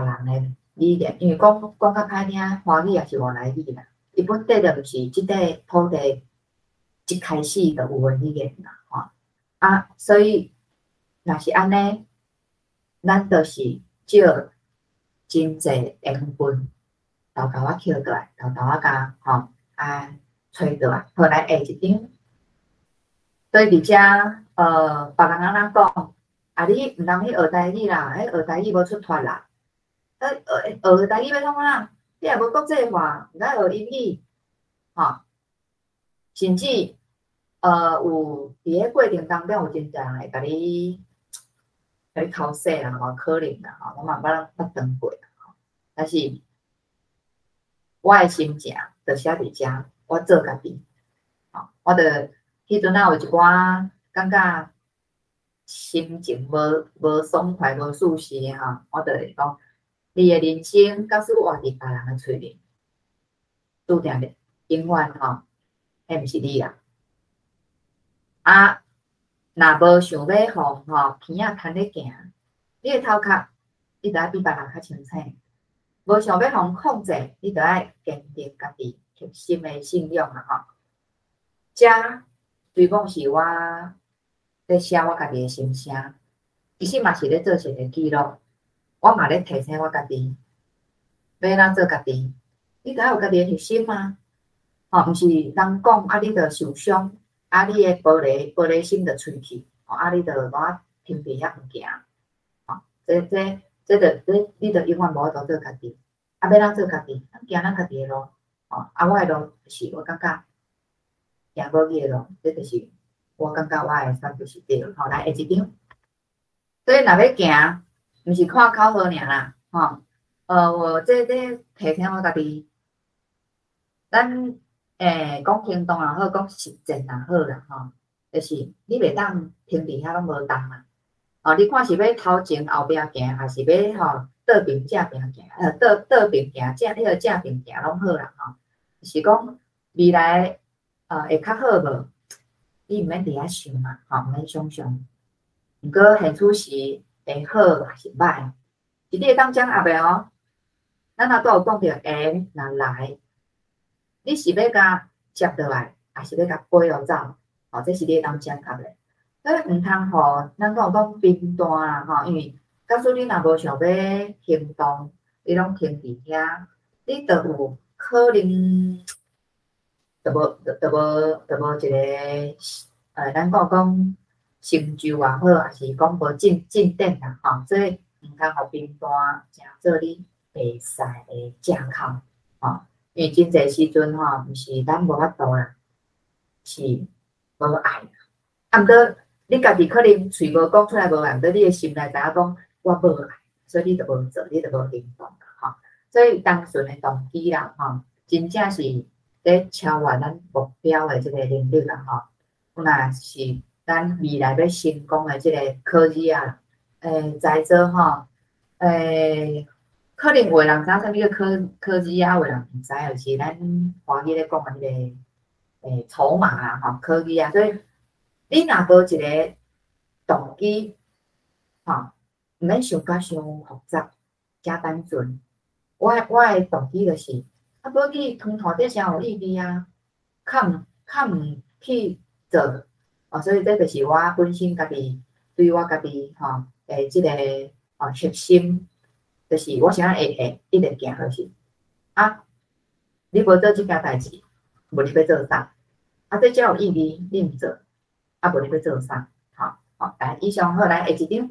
别人的语言，因为讲较歹听，华语也是外来语啦。伊本地就毋是即块土地一开始就有的语言啦，吼。啊，所以若是安尼，咱就是少真济盐分，豆豆仔捡倒来，豆豆仔甲吼吹倒来，好来下一张。所以伫遮别人安怎讲？啊，你毋通去学台语啦，学台语无出脱啦。学台语要创啊？你若无国际化，毋该学英语，吼。甚至有伫个过程当中有真侪人会甲你偷势啦，吼，可能啦，吼，我嘛捌当过啦，吼。但是我的心情就写伫遮，我做家己，吼，我着迄阵啊有一寡感觉心情无爽快、无舒适的吼，我就会讲，你的人生假使活伫别人的嘴里，注定的永远吼，迄毋是你啦。啊，若无想要互吼鼻仔牵咧行，你的头壳你着爱比别人较清醒。无想要互控制，你着爱坚定家己核心的信仰啊吼。遮虽讲是我咧写我家己的心声，其实嘛是咧做一个记录。我嘛咧提醒我家己，要怎做家己，你着爱有家己的核心啊。吼，毋是人讲啊，你着受伤，啊，你的玻璃心着碎去，吼，啊，你着攞停伫遐毋行，吼，这你着永远无法度做家己。啊，要怎做家己？行咱家己的路，吼，啊，我的路就是我感觉行无去的路，这就是我感觉我的选择是对。吼，来下一张。所以若要行，毋是看口号尔啦，吼。我这提醒我家己，咱讲行动也好，讲实践也好啦，吼，就是你袂当停伫遐拢无动嘛。哦，你看是要头前后壁行，还是要吼倒边正边行？倒边行，迄个正边行拢好啦，吼。是讲未来会较好无？你毋免伫遐想嘛，吼，毋免想象。毋过现处时会好还是歹？是你会当掌握的哦。咱若都有讲着缘若来，你是要甲接倒来，还是要甲背落走？吼，这是你会当掌握的。所以毋通互咱讲冰单啦，吼，因为假使你若无想要行动，你拢停伫遐，你就有可能就无一个咱讲成就也好，还是讲无进展啦，吼，所以毋通互冰单成做你袂使的借口，吼，因为真侪时阵吼，毋是咱无法度啦，是无爱。啊，毋过你家己可能嘴无讲出来无爱，毋过你的心内知影讲我无爱，所以你就无做，你就无行动啦，吼。所以单纯的动机啦，吼，真正是咧超越咱目标的即个能力啦，吼。若是咱未来要成功的即个科技啊，在做吼，可能有的人知影啥物叫科技啊，有的人毋知，就是咱华语咧讲的迄个筹码啦，吼，科技啊，所以你若无一个动机，吼，毋免想甲伤复杂，诚单纯。我的动机就是啊，要去汤头底啥有意义啊？较毋去做，所以这就是我本身家己对我家己吼，即个核心，就是我想会一直行落去。啊，你无做即件代志，无你要做啥？啊，这才有意义，你毋做，啊，无你要做啥？吼，来，以上好，来下一张。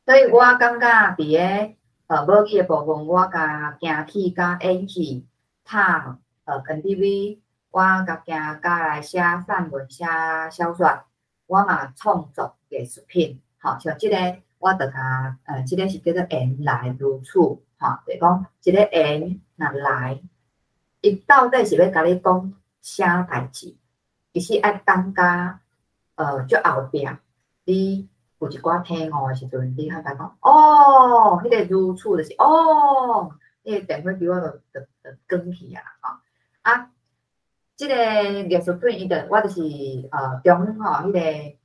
所以我感觉伫个母语的部分，我甲行去、甲演戏、拍NTV， 我甲来写散文、写小说，我嘛创作艺术品。吼，像即个我着甲即个是叫做缘来如此，吼，就是讲即个缘若来，伊到底是要甲你讲啥代志？其实爱等甲足后壁，你有一寡体悟的时阵，你较敢讲哦，迄个如此就是哦，迄个电火球我就关去啊，吼。啊，即个艺术品伊着我就是中吼迄个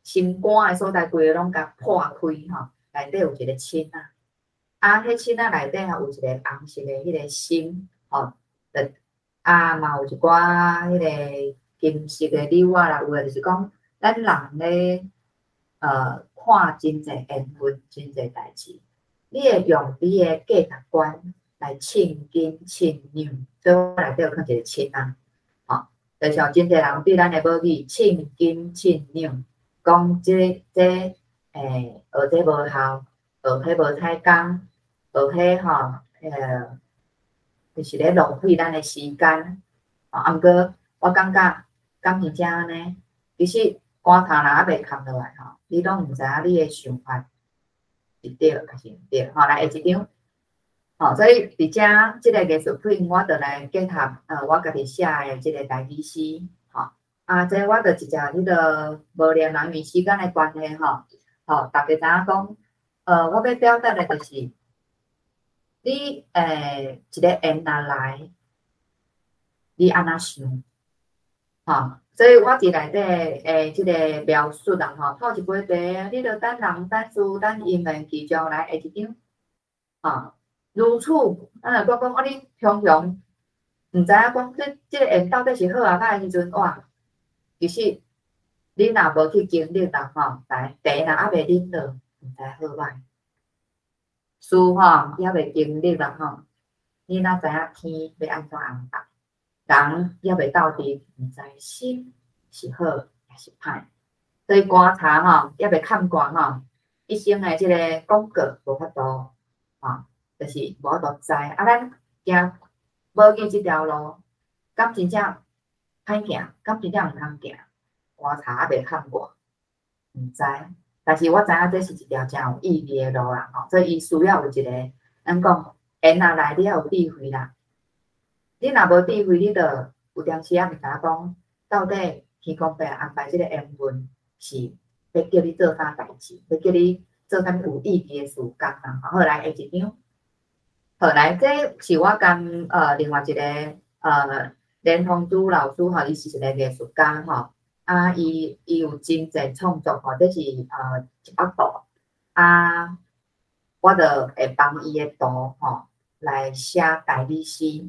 心肝的所在，规个拢甲破开吼，内底有一个亲啊，迄凊仔内底有一个红色的迄个心，吼，嘛有一寡迄个金色的粒仔啦，有诶就是讲，咱人咧看真侪缘分，真侪代志，你会用你诶价值观来称斤称两，所以我内底有放一个称啊，吼，就像真侪人对咱诶母语称斤称两，讲这学这无效，学迄无采工，学迄吼就是咧浪费咱诶时间。啊，毋过我感觉敢真正安尼，其实竿头若还袂扛落来吼，你拢毋知影你诶想法是对还是毋对，吼，来下一张，吼，所以伫遮即个艺术品，我就来结合我家己写诶即个台语诗，吼，这我就直接迄个无念啦，因为时间诶关系吼，大家知影讲，我要表达诶就是你一个缘若来。你安怎想？吼，所以我伫内底即个描述啊，吼，泡一杯茶，你着等人、等事、等因缘其中来下一张，吼，如此，咱若讲你常常毋知影讲即个缘到底是好啊歹诶时阵，哇，其实你若无去经历啦，吼，来茶若还袂啉落，毋知好歹，事吼也袂经历啦，吼，你哪知影天要安怎安排？人也袂到底，毋知心是好还是歹，所以观察吼，也袂看惯吼，一生诶即个广告无法度，吼，就是无法度知。咱行无见即条路，敢真正歹行，敢真正毋通行，观察也袂看惯，毋知。但是我知影这是一条真有意义诶路啦，吼，所以伊需要有一个，咱讲缘若来，你要有智慧啦。你若无智慧，你就有当时也毋知影讲，到底天公伯安排即个缘分是要叫你做啥代志，要叫你做啥有意义诶事干啦。好，来下一张。好，来，这是我跟另外一个连同珠老师吼，伊是一个艺术家吼，伊有真侪创作吼，这是一幅图我就会帮伊诶图吼来写台语诗。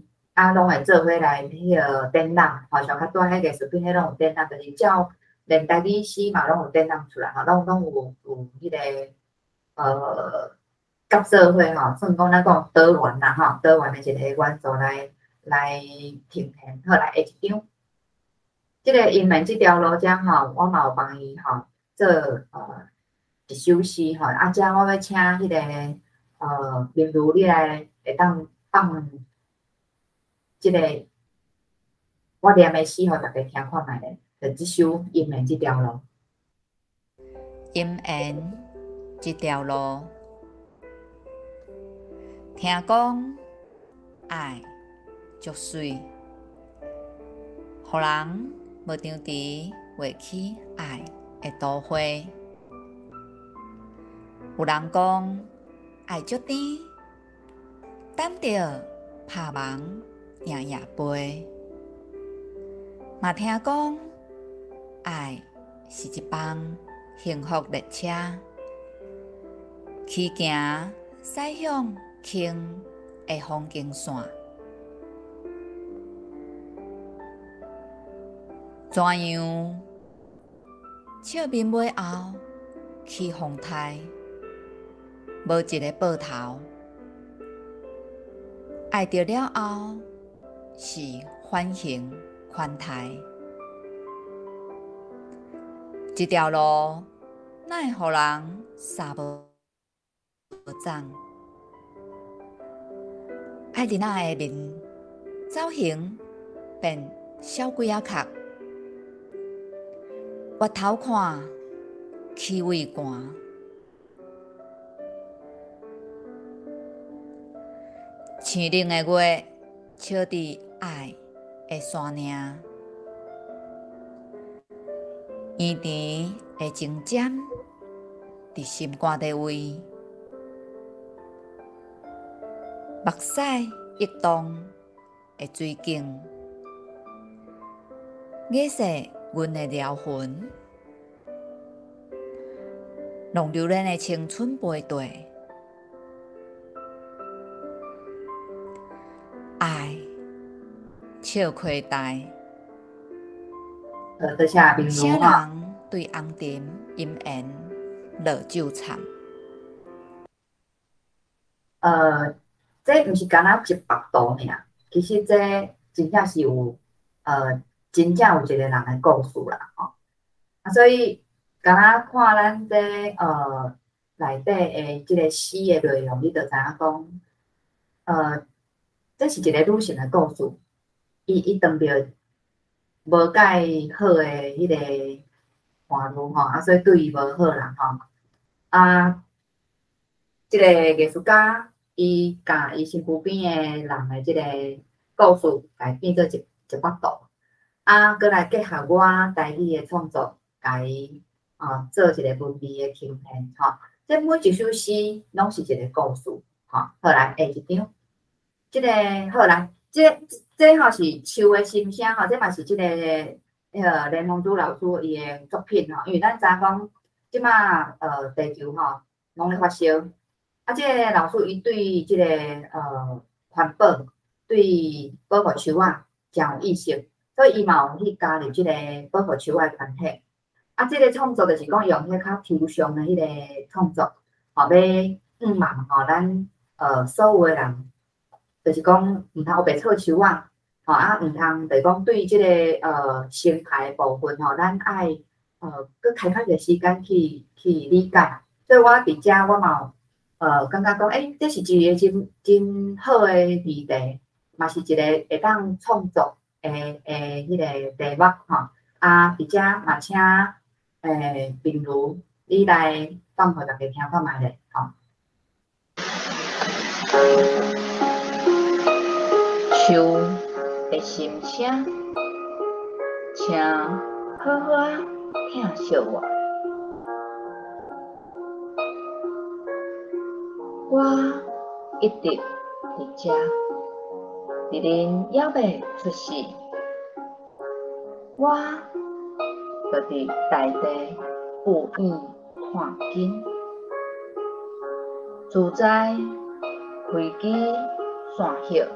拢会做伙来迄个展览，吼，像较短迄艺术品，迄拢有展览，就是照连台语诗嘛，拢有展览出来，吼，拢有迄个甲社会吼，算讲咱讲多元啦，吼，多元的一个元素来呈现。好，来下一张，即个因缘即条路遮吼，我嘛有帮伊吼做一首诗吼，遮我要请迄个明如你来会当放。即个我念诶诗，互大家听看卖咧，就即首因缘即条路。因缘即条路，听讲爱足水，互人无张持画起爱诶图画。有人讲爱足甜，等着拍梦。夜夜飞，嘛听讲爱是一班幸福列车，去行驶向轻的风景线。怎样笑面尾后起风台，无一个报头，爱着了后。是反形款待，这条路哪会互人三无脏？爱伫哪个面走行变小几仔壳，越头看气味寒，青冷的月笑伫。爱的山岭，圆甜的情针伫心肝底位，目屎溢动的水景，染色阮的撩魂，浪流连的青春飞地，笑亏待。在下平啥如哈，人对红尘阴缘落酒惨？这毋是干那一幅图尔，其实这真正是有真正有一个人的故事啦吼。啊，所以干那看咱这内底的即个诗的内容，你就知影讲，这是一个女性的故事。伊当着无介好的迄个伴侣吼，啊，所以对伊无好啦吼。啊，即个艺术家伊甲伊身躯边的人的即个故事，来变做一幅图，啊，过来结合我家己的创作，甲伊做一个文字的呈现吼。即每一首诗拢是一个故事吼。好来下一张，即个好来，这吼是树的心声吼，这嘛是即个连蒙珠老师伊的作品吼。因为咱知影讲，即马地球吼拢咧发烧。啊，即个老师伊对即个环保、对保护树仔真有意识，所以伊嘛有去加入即个保护树仔的团体。啊，即个创作就是讲用迄较抽象的迄个创作，吼，要望吼咱所有的人，就是讲毋通白错树仔，吼啊，毋通就是讲对即个生态部分吼，咱爱搁开发一个时间去理解。所以我伫遮我嘛有感觉讲，这是一个真好的议题，嘛是一个会当创作的迄个题目吼。啊，伫遮嘛请bình如你来放互大家听看卖咧，吼。树的心声，请好好啊听小我。我一直伫遮，伫恁还袂出世，我就伫大地有影看紧，自在飞机散叶，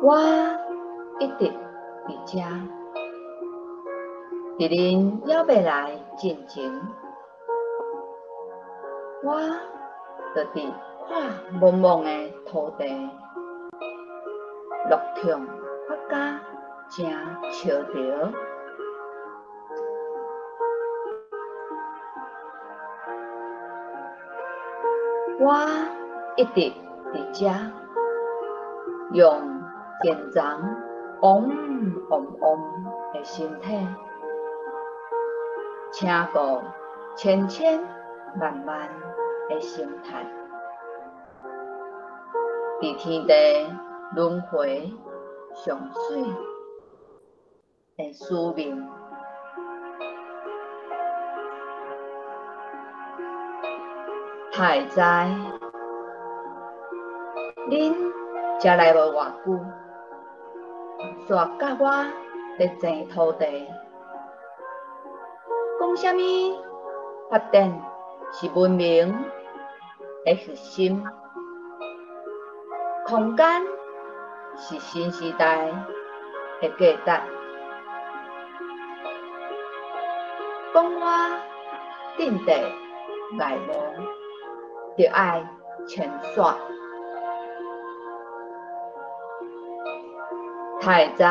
我一直伫遮，伫恁还袂来进前，我就伫看茫茫的土地，落痛发甲真笑着。我一直伫遮，用健长嗡嗡嗡的身体，请顾千千万万的生态，伫天地轮回上水的使命。太知恁才来无偌久，煞甲我咧争土地，讲啥物发展是文明的核心，空间是新时代的价值，讲我阵地外无。就爱牵线，太知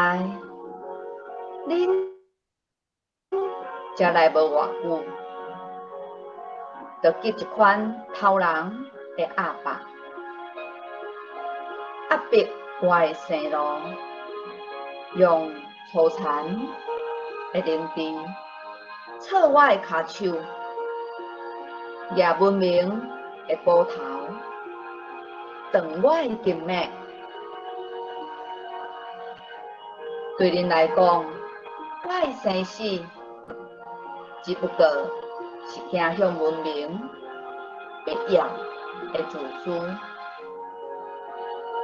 恁才来无偌久，就结一款偷人的压迫，压迫我的生路，用粗残的灵芝刺我的骹手，也文明。的波头，断我的经脉。对恁来讲，我的生死只不过是走向文明必要的自私。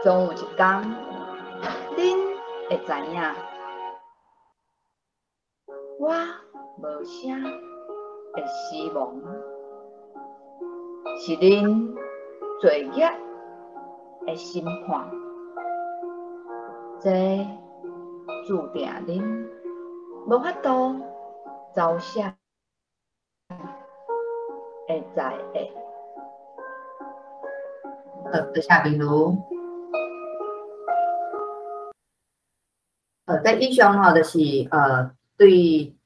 总有一天，恁会知影，我无啥会死亡。是恁罪孽的心看，这注定恁无法度走向会知的。就像比如，在以上吼，就是对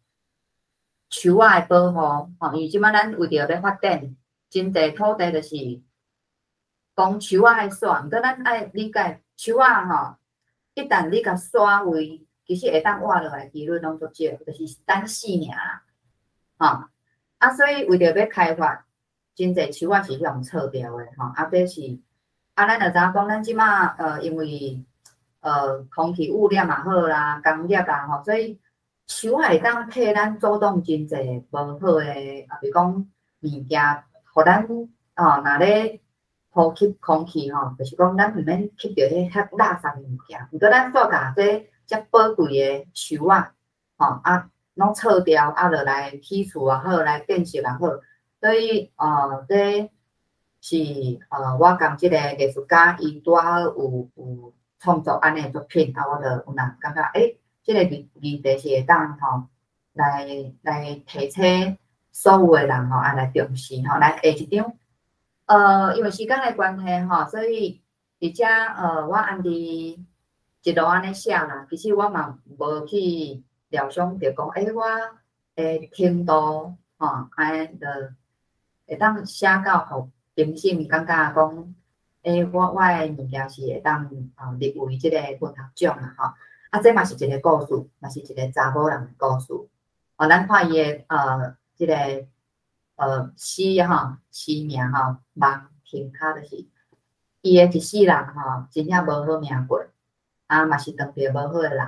树仔的保护吼，因为即摆咱为着要发展真侪土地，就是讲树仔爱选，毋过咱爱理解树仔吼，一旦你甲刷位，其实会当活落来几率拢足少，就是等死尔啦，吼。啊，所以为着要开发，真侪树仔是用撤掉的吼，啊，这是咱就知影讲，咱即马因为空气污染也好啦，工业啦吼，所以树仔会当替咱阻挡真侪无好诶，比如讲物件，互咱若咧呼吸空气吼，就是讲咱毋免吸到迄遐垃圾物件。毋过咱煞甲这遮宝贵诶树仔吼拢撤掉，落来起厝也好，来建设也好，所以这是我讲即个艺术家伊拄好有创作安尼作品，我就有人感觉即个议题是会当吼来提醒所有诶人吼来重视吼，来下一张。因为时间的关系吼，所以伫遮我按伫一路安尼写啦。其实我嘛无去料想着讲，我诶程度吼，安尼就会当写到互评审感觉讲，我诶物件是会当入围即个文学奖啦吼。啊，这嘛是一个故事，嘛是一个查某人的故事。咱看伊诶即个。诗名吼，梦停卡就是伊诶一世人吼，真正无好命过，嘛是当着无好诶人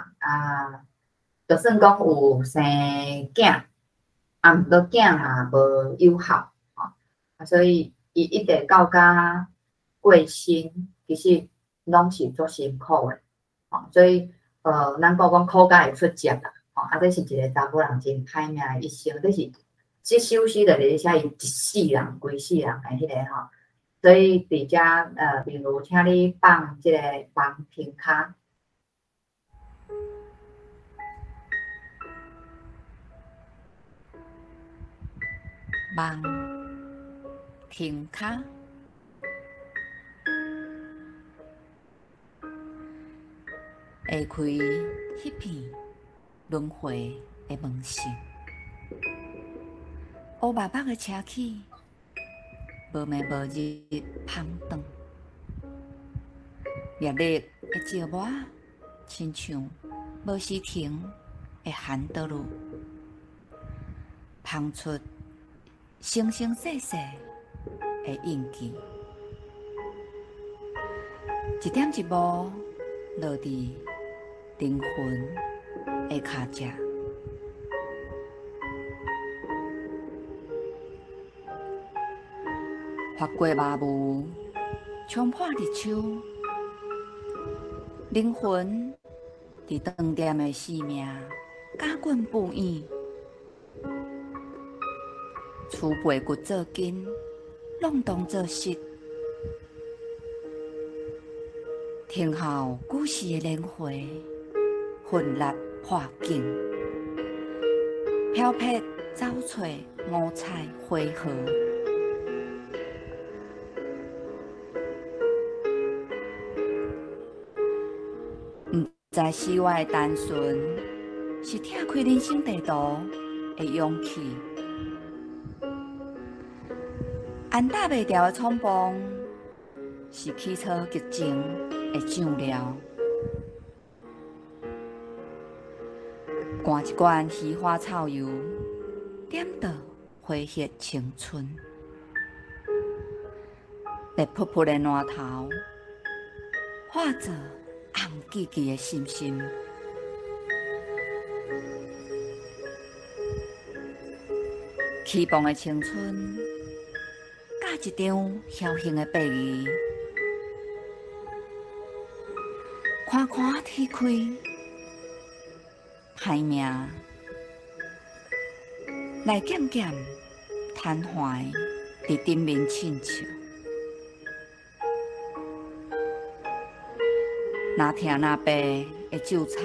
就算讲有生囝，毋过囝嘛无友好所以伊一直到甲过身，其实拢是足辛苦诶所以咱讲苦甲会出汁啦这是一个查某人真歹命诶一生，这是。即首诗就是写伊一世人规世人诶迄个吼，所以伫遮比如请你放即个梦停卡。梦停卡，下开迄片轮回诶门心。乌白白的车起，无暝无日芳长，热烈的石磨，亲像无时停的寒道路，芳出生生世世的印记，一点一幕落伫灵魂的脚趾。划过麻雾，冲破日秋，灵魂伫长点的生命，滚滚不已，储背骨做筋，弄动做实，听候古时的轮回，混力破镜，飘撇走找五彩花荷。在世外单纯，是拆开人生地图的勇气。按打袂掉的冲动，是起草激情的酱料。灌一罐稀花草油，点到花血青春。热扑扑的烂头，化作红记记的心心，起磅的青春，甲一张侥幸的白衣，看看天开，歹命来渐渐瘫痪伫顶面亲像。若听若白的纠缠，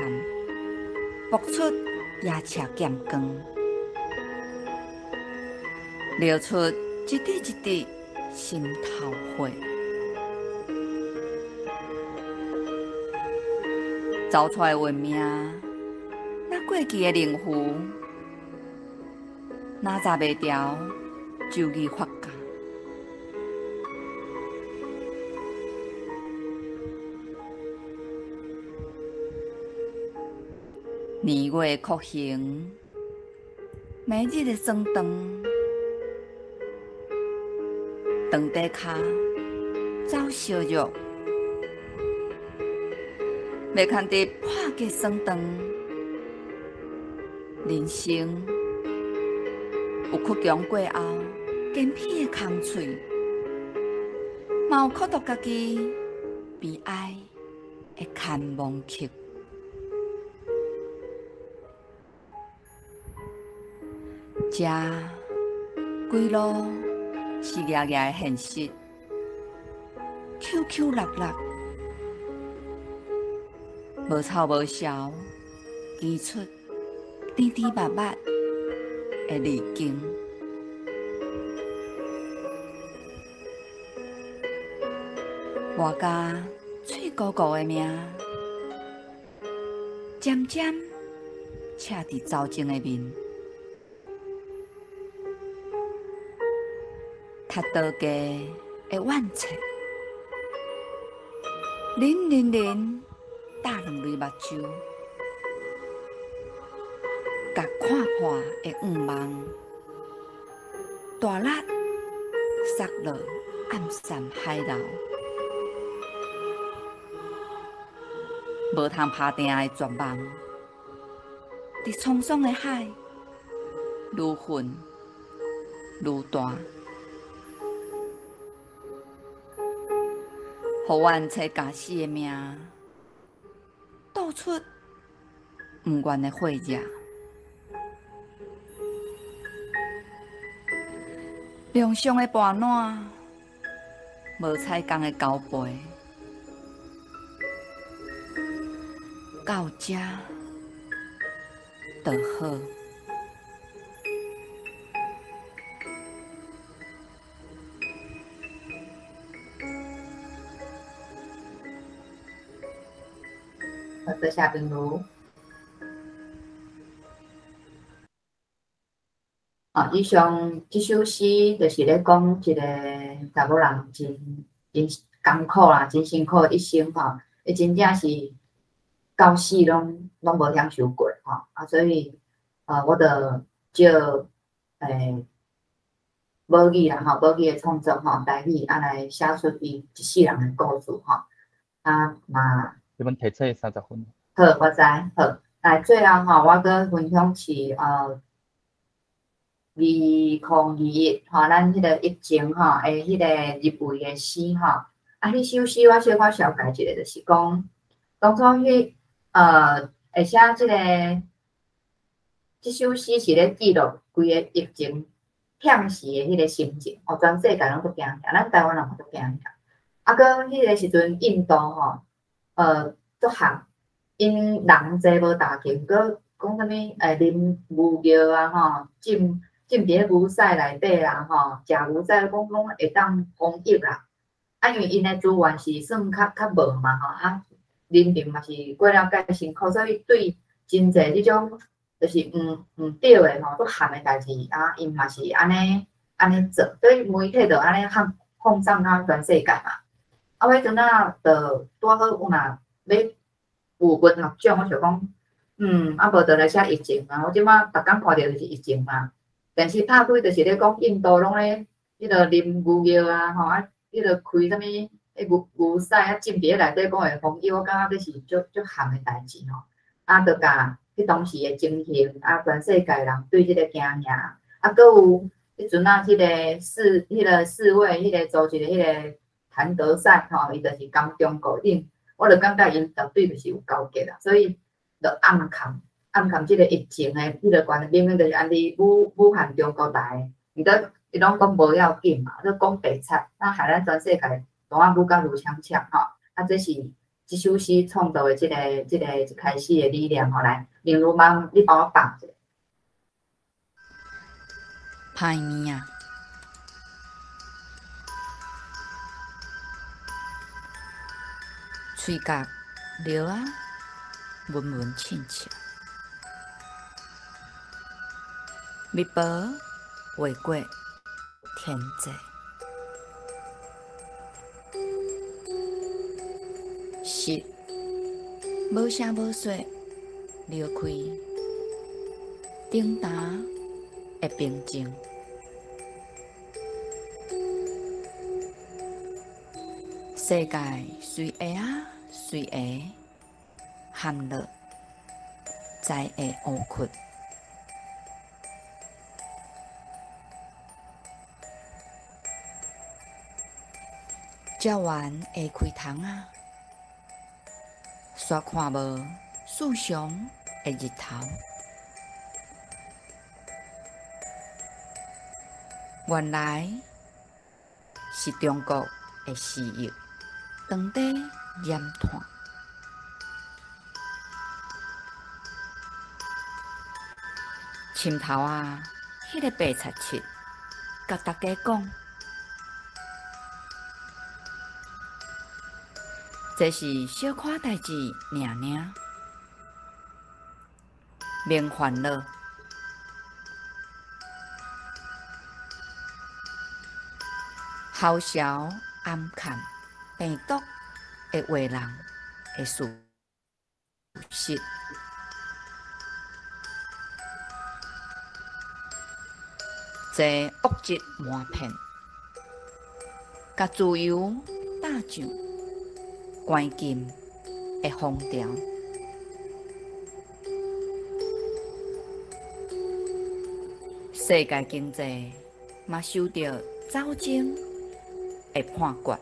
搏出夜车剑光，流出一滴一滴心头血。走出来运命，那过去的灵符，哪查袂牢，周而发家。年月酷刑，每日的酸肠，肠底骹走烧肉。要看得破格酸肠，人生有屈强过后坚皮的空喙，嘛有苦毒家己悲哀的牵忘曲。这归路是夜夜的现实，QQ 落落。无吵无笑，记出甜甜蜜蜜的历经。我家脆糊糊的命，渐渐赤伫走前的面，踢倒家的怨气，忍。打两泪目睭，甲看破的黄梦，大力撒落暗山海流，无通拍定的绝望，伫沧桑的海，愈混愈大，互阮找假死的命。倒出不愿的火热，凉霜的半暖，无彩工的交陪，到这就好。多谢平如。以上这首诗就是咧讲一个查某人真艰苦啦，真辛苦的一生吼，伊真正是到死拢无享受过吼，所以我就母语啦吼，母语的创作吼，台语来写出伊一世人的故事吼，嘛。你们提出30分。好，我知。好，来最后吼，我搁分享是2021吼，咱迄个疫情吼，迄个入围的诗吼，迄首诗我小可小解一下，就是讲当初会写即首诗是咧记录规个疫情险时的迄个心情，全世界拢都惊吓，咱台湾人嘛都惊吓。搁迄个时阵，印度吼。足项，因人济无大劲，佮讲啥物啉牛尿啊吼，浸伫咧牛屎内底啦吼，食牛屎讲拢会当防疫啦。因为因的资源是算较无嘛吼，人民嘛是过了介辛苦，所以对真济即种就是毋对的吼，足项的代志因嘛是安尼做，所以媒体就安尼放送到全世界嘛。迄阵就拄好有嘛。要有文学奖，我想讲，无就来写疫情嘛。我即摆逐工看到就是疫情嘛。电视拍开就是咧讲印度拢咧迄个啉牛尿啊，吼迄个开啥物牛屎浸伫咧内底，讲会防疫，我感觉这是足项的代志吼。就甲迄当时的情形，全世界人对即个惊吓，搁有迄阵迄个世卫迄个组织的迄个谭德赛吼，伊就是讲中国人。我就感觉因绝对就是有交结啦，所以就暗藏即个疫情的迄个关，明明就是安尼武汉中国来，伊拢讲无要紧嘛，都讲白贼，害咱全世界当愈甲愈呛吼。这是一这首诗创造的这个一开始的理念，吼，来，林如梦，你帮我放一下。歹物啊，喙角撩啊，温温亲切，蜜薄画过天际，是无声无说撩开顶淡的平静。世界随下啊随下，含落在的乌窟，鸟园会开窗啊，煞看无树上的日头。原来是中国的视野。长底严炭，深头啊，迄个白贼七，甲大家讲，这是小可代志尔尔，免烦恼。好笑暗看。病毒的话人的事实，这恶疾满片，甲自由打上关键的封条。世界经济嘛受到斗争的判决。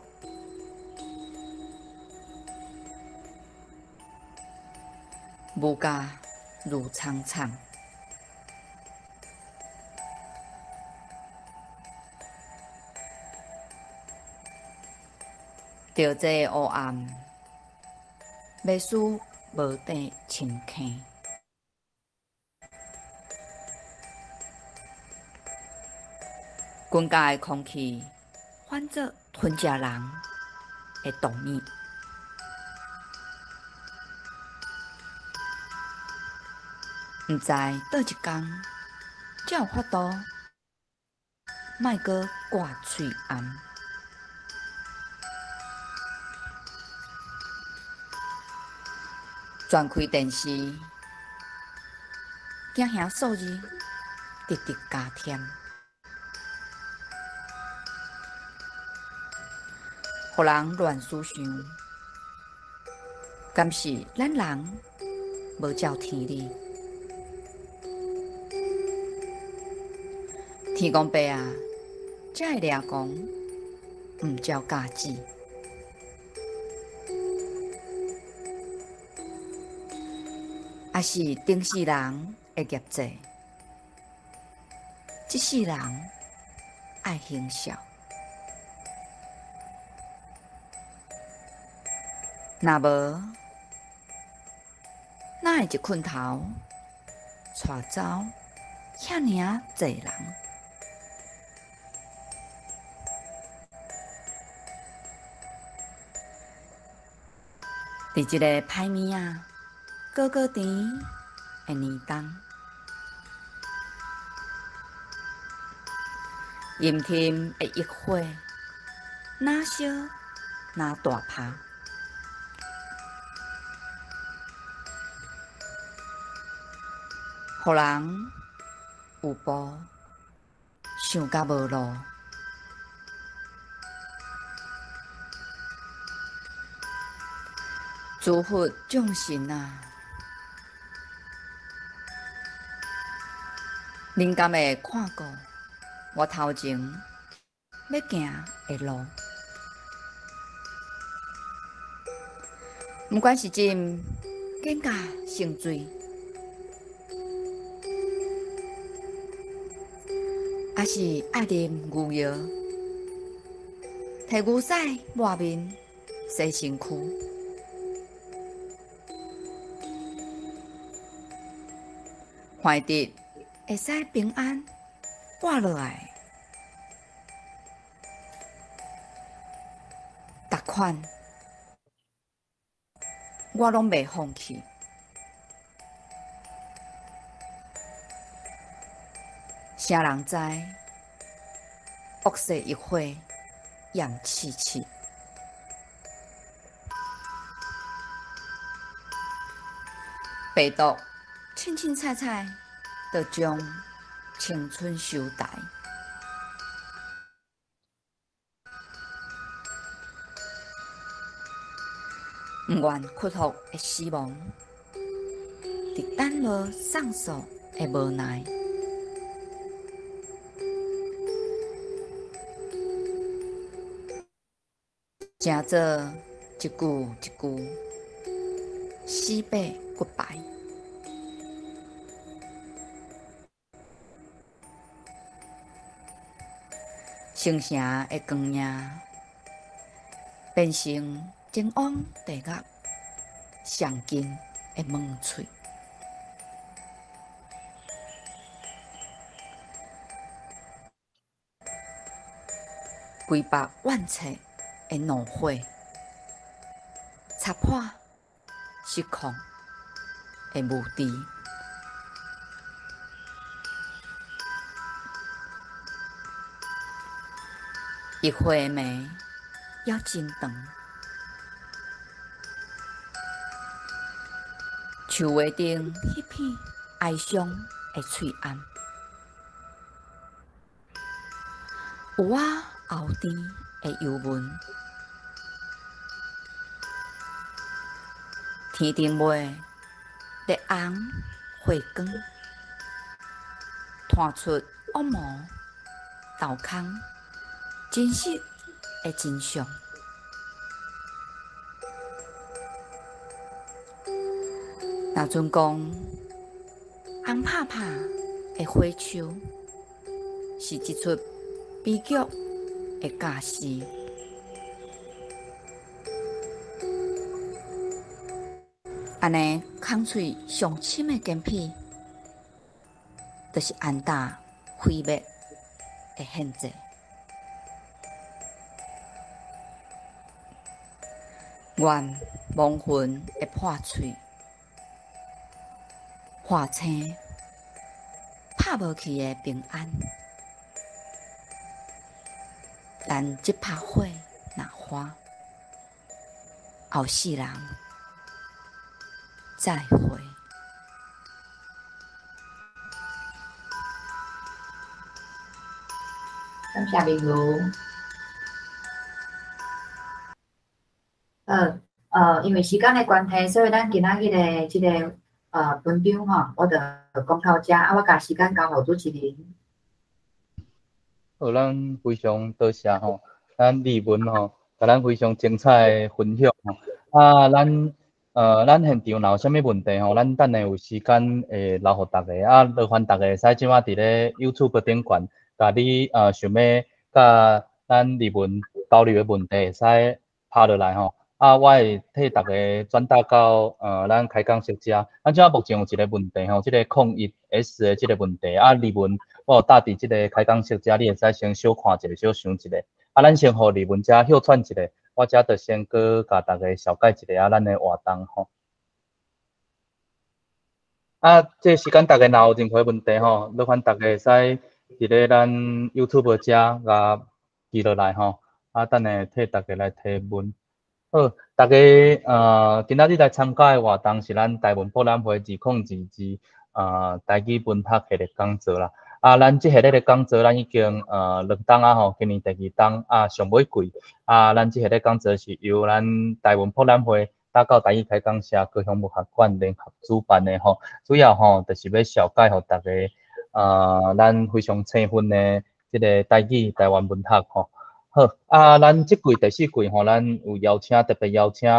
物价如苍苍，着这黑暗，要使无地深坑。军家的空气换作吞食人的动物。毋知倒一天，才有法度，莫阁挂喙暗。转开电视，惊兄数字直直加添，互人乱思想。敢是咱人无照天理？天公伯啊，才会掠讲，毋照家旨。也是顶世人的业债，即世人爱行孝。若无，哪会一困头带走遐尔济人？伫一个歹物啊，果果甜的年冬，阴天的一火，哪烧哪大拍，互人有步想甲无路。诸佛众生啊，恁敢会看过我头前要行的路？毋管是浸更加成水，还是爱啉牛药，摕牛屎抹面洗身躯。怀直会使平安活落来，逐款我拢袂放弃。啥人知恶势一伙扬气气？病毒凊凊彩彩，就将青春收台。毋愿屈服的死亡，伫等无上诉的无奈。正做一句一句死背骨牌，成城的光影变成前往地狱上近的门喙。规百万切的怒火，擦破失控的无知。一回暝还真长，树画顶迄片哀伤的翠暗，有我后甜的忧闷。天顶尾烈红火光，探出恶魔豆空真实的真相。若准讲红拍拍的火球，是一出悲剧的假戏。安尼空喙上深的奸僻，就是安大毁灭的限制。愿亡魂的破喙，化成拍无去的平安。但这拍火若花，后世人再会。感谢明如。因为时间的关系，所以咱今仔日的这个分享吼，我就讲到这，我甲时间交互主持人。好，咱非常多谢吼，咱丽文吼，甲咱非常精彩的分享吼。咱现场若有啥物问题吼，咱等下有时间会留互大家。劳烦大家会使即马伫咧 YouTube 顶悬，甲你想要甲咱丽文交流的问题会使拍落来吼。我会替大家转达到咱开讲室遮。咱即马目前有一个问题吼，即个01S 的即个问题丽文我有搭伫即个开讲室遮，你会使先小看一下，小想一下。咱先互丽文遮休喘一下，我遮就先搁甲大家小解一下咱的活动吼。这时间大家若有任何问题吼，劳烦大家会使伫咧咱 YouTube 遮甲记落来吼。等下替大家来提问。好，大家今仔日来参加的活动是咱台湾博览会2022台语文学系列讲座啦。咱即系列的讲座，咱已经2档吼，今年第2档上尾季。咱即系列讲座是由咱台湾博览会打到台语开讲社高雄文学馆联合主办的吼，主要吼就是要小解互大家咱非常青分的即个台语台湾文学吼。好，咱即季第4季吼，咱有特别邀请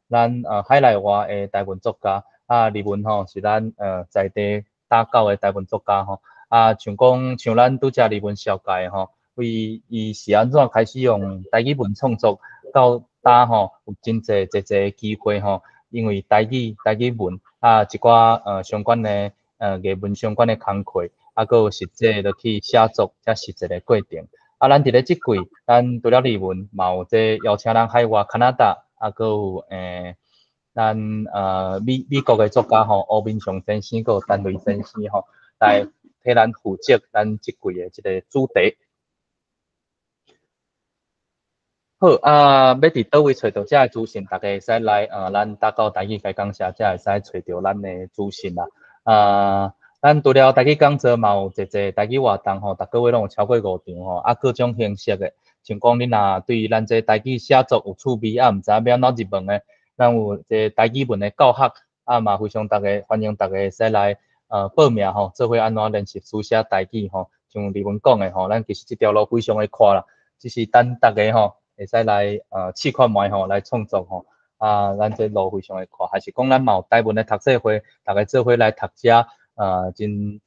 咱海内外的台湾作家，丽文吼是咱在地打稿的台湾作家吼，像咱拄则丽文小解吼，伊是安怎开始用台语文创作到打吼，有真侪机会吼，因为台语文一寡相关的艺文相关的工课，啊，佮有实际落去写作，才实际的过程。啊，咱伫咧即季，咱除了语文，嘛有这邀请咱海外加拿大，啊，佮有咱美国的作家吼，欧明祥先生，佮有陈雷先生吼，来替咱负责咱即季的即个主题。好啊，要伫倒位找到这资讯，大家会使来咱打到台语开讲社，才会使找到咱的资讯啦。咱除了台语讲座，嘛有一台语活动吼，逐个月拢有超过5场吼，啊各种形式的，像讲你若对于咱这台语写作有趣味，啊毋知要怎入门的，咱有这台语文的教学，啊嘛非常欢迎大家会使来报名吼，做伙安怎练习书写台语吼，像李文讲的吼，咱其实这条路非常的宽啦，只是等大家吼。会使来试看卖吼，来创作吼，咱这路非常的宽，还是讲咱嘛有台文的读册会，大家做伙来读遮真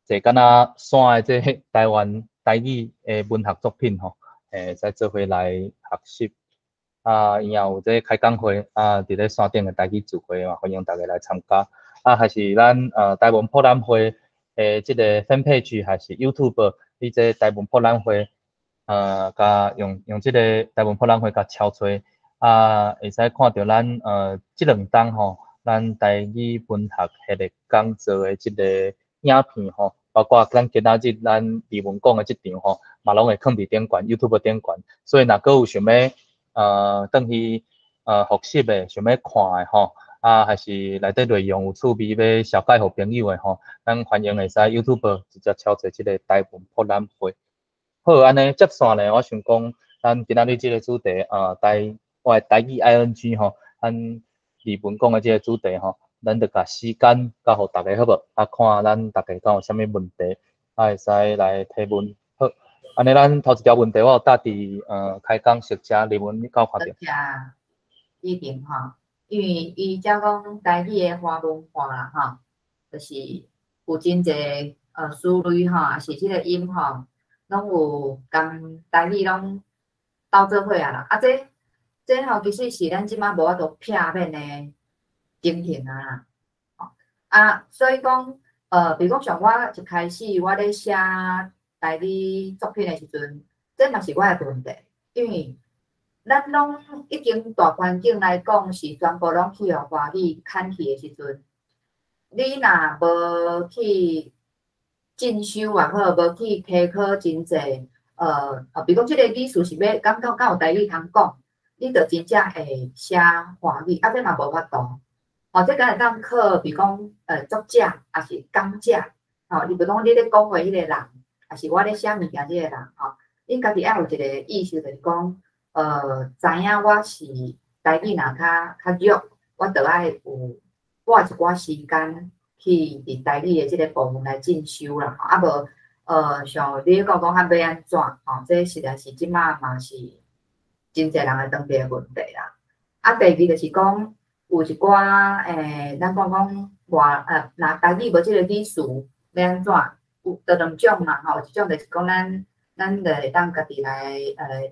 这敢若山的这台湾台语的文学作品吼，使做伙来学习。然后有这开讲会伫咧山顶的台语聚会嘛，欢迎大家来参加。还是咱台湾博览会即个 fan page， 还是 YouTube， 你这台湾博览会。甲用即个台湾博览会甲敲吹，会使看到咱即2档吼，咱台语文学系列讲座的即个影片吼，包括咱今仔日咱李文讲的即场吼，嘛拢会放伫顶悬 YouTube 顶悬，所以若阁有想要转去复习的，想要看的吼，还是内底内容有趣味要小介互朋友的吼，咱欢迎会使 YouTube 直接敲吹即个台湾博览会。好，安尼接线咧，我想讲，咱今仔日即个主题，我台语 ING 吼，咱李文讲的即个主题吼，咱着甲时间交互大家好无？看咱大家敢有啥物问题，会使来提问。好，安尼咱头一条问题，我有搭伫开讲熟者李文，你敢有看到？一定吼，因为伊照讲台语的华文化啦吼，就是有真侪词类吼，也是即个音吼。拢有共台语拢斗做伙啊啦，这吼其实是咱即马无法度避免的情形啊啦，所以讲比如讲像我一开始我咧写台语作品的时阵，这嘛是我的问题，因为咱拢已经大环境来讲是全部拢去互华语牵去的时阵，你若无去进修也好，无去提考真济，比如讲即个语词是要敢有台语通讲，你着真正会写华语，这嘛无法度。这敢会当考，比如讲作者，也是讲者，你比如讲你咧讲话迄个人，也是我咧写物件即个人，你家己要有一个意识，就是讲，知影我是台语若较弱，我着爱有花一寡时间。去伫台语的即个部分来进修啦，无像你讲要安怎这实在是即马嘛是真侪人会当地的问题啦。第二就是讲有一寡咱讲若台语无即个语词要安怎？有得2种嘛吼，一种就是讲咱就会当家己来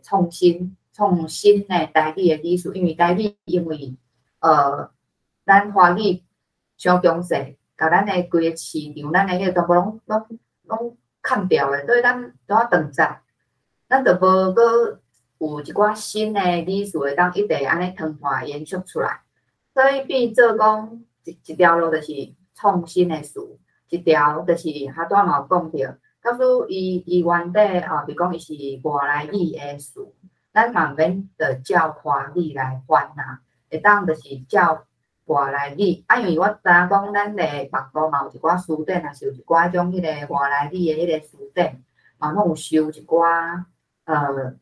创新的台语的语词，因为台语因为咱华语伤强势。甲咱的规个市场，咱的迄个全部拢砍掉的，所以咱拄啊断在，咱就无搁有一寡新的语词会当一直安尼传化延续出来，所以变做讲一条路就是创新的词，一条就是哈拄嘛有讲着，假使伊原底比如讲伊是外来语的词，咱嘛免着照华语来翻啊，会当就是照。外来语，因为我知影讲咱的网络嘛有一寡书店，也是有一寡种迄个外来语的迄个书店，嘛拢有收一寡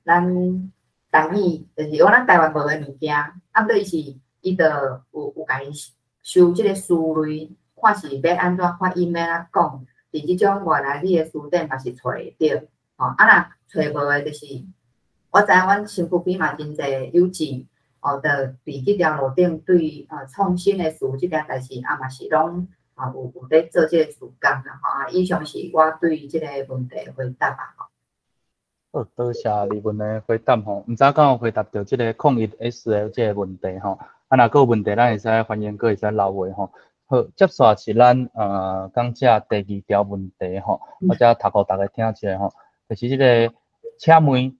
咱台语，就是讲咱台湾无的物件，过伊着有家己收即个词类，看是要安怎发音要安怎讲，伫即种外来语的书店嘛是找会着，若找无的，就是我知影阮身躯边嘛真侪有志。着伫即条路顶对创新的词即件代志嘛是拢有咧做即个事工啦以上是我对即个问题回答好，多谢李文的回答吼，毋知敢有回答到即个抗疫 SL 即个问题吼，若佫有问题咱会使欢迎佫会使留话吼。好，接下是咱讲这第二条问题吼，我则读互大家听一下吼，就是这个车妹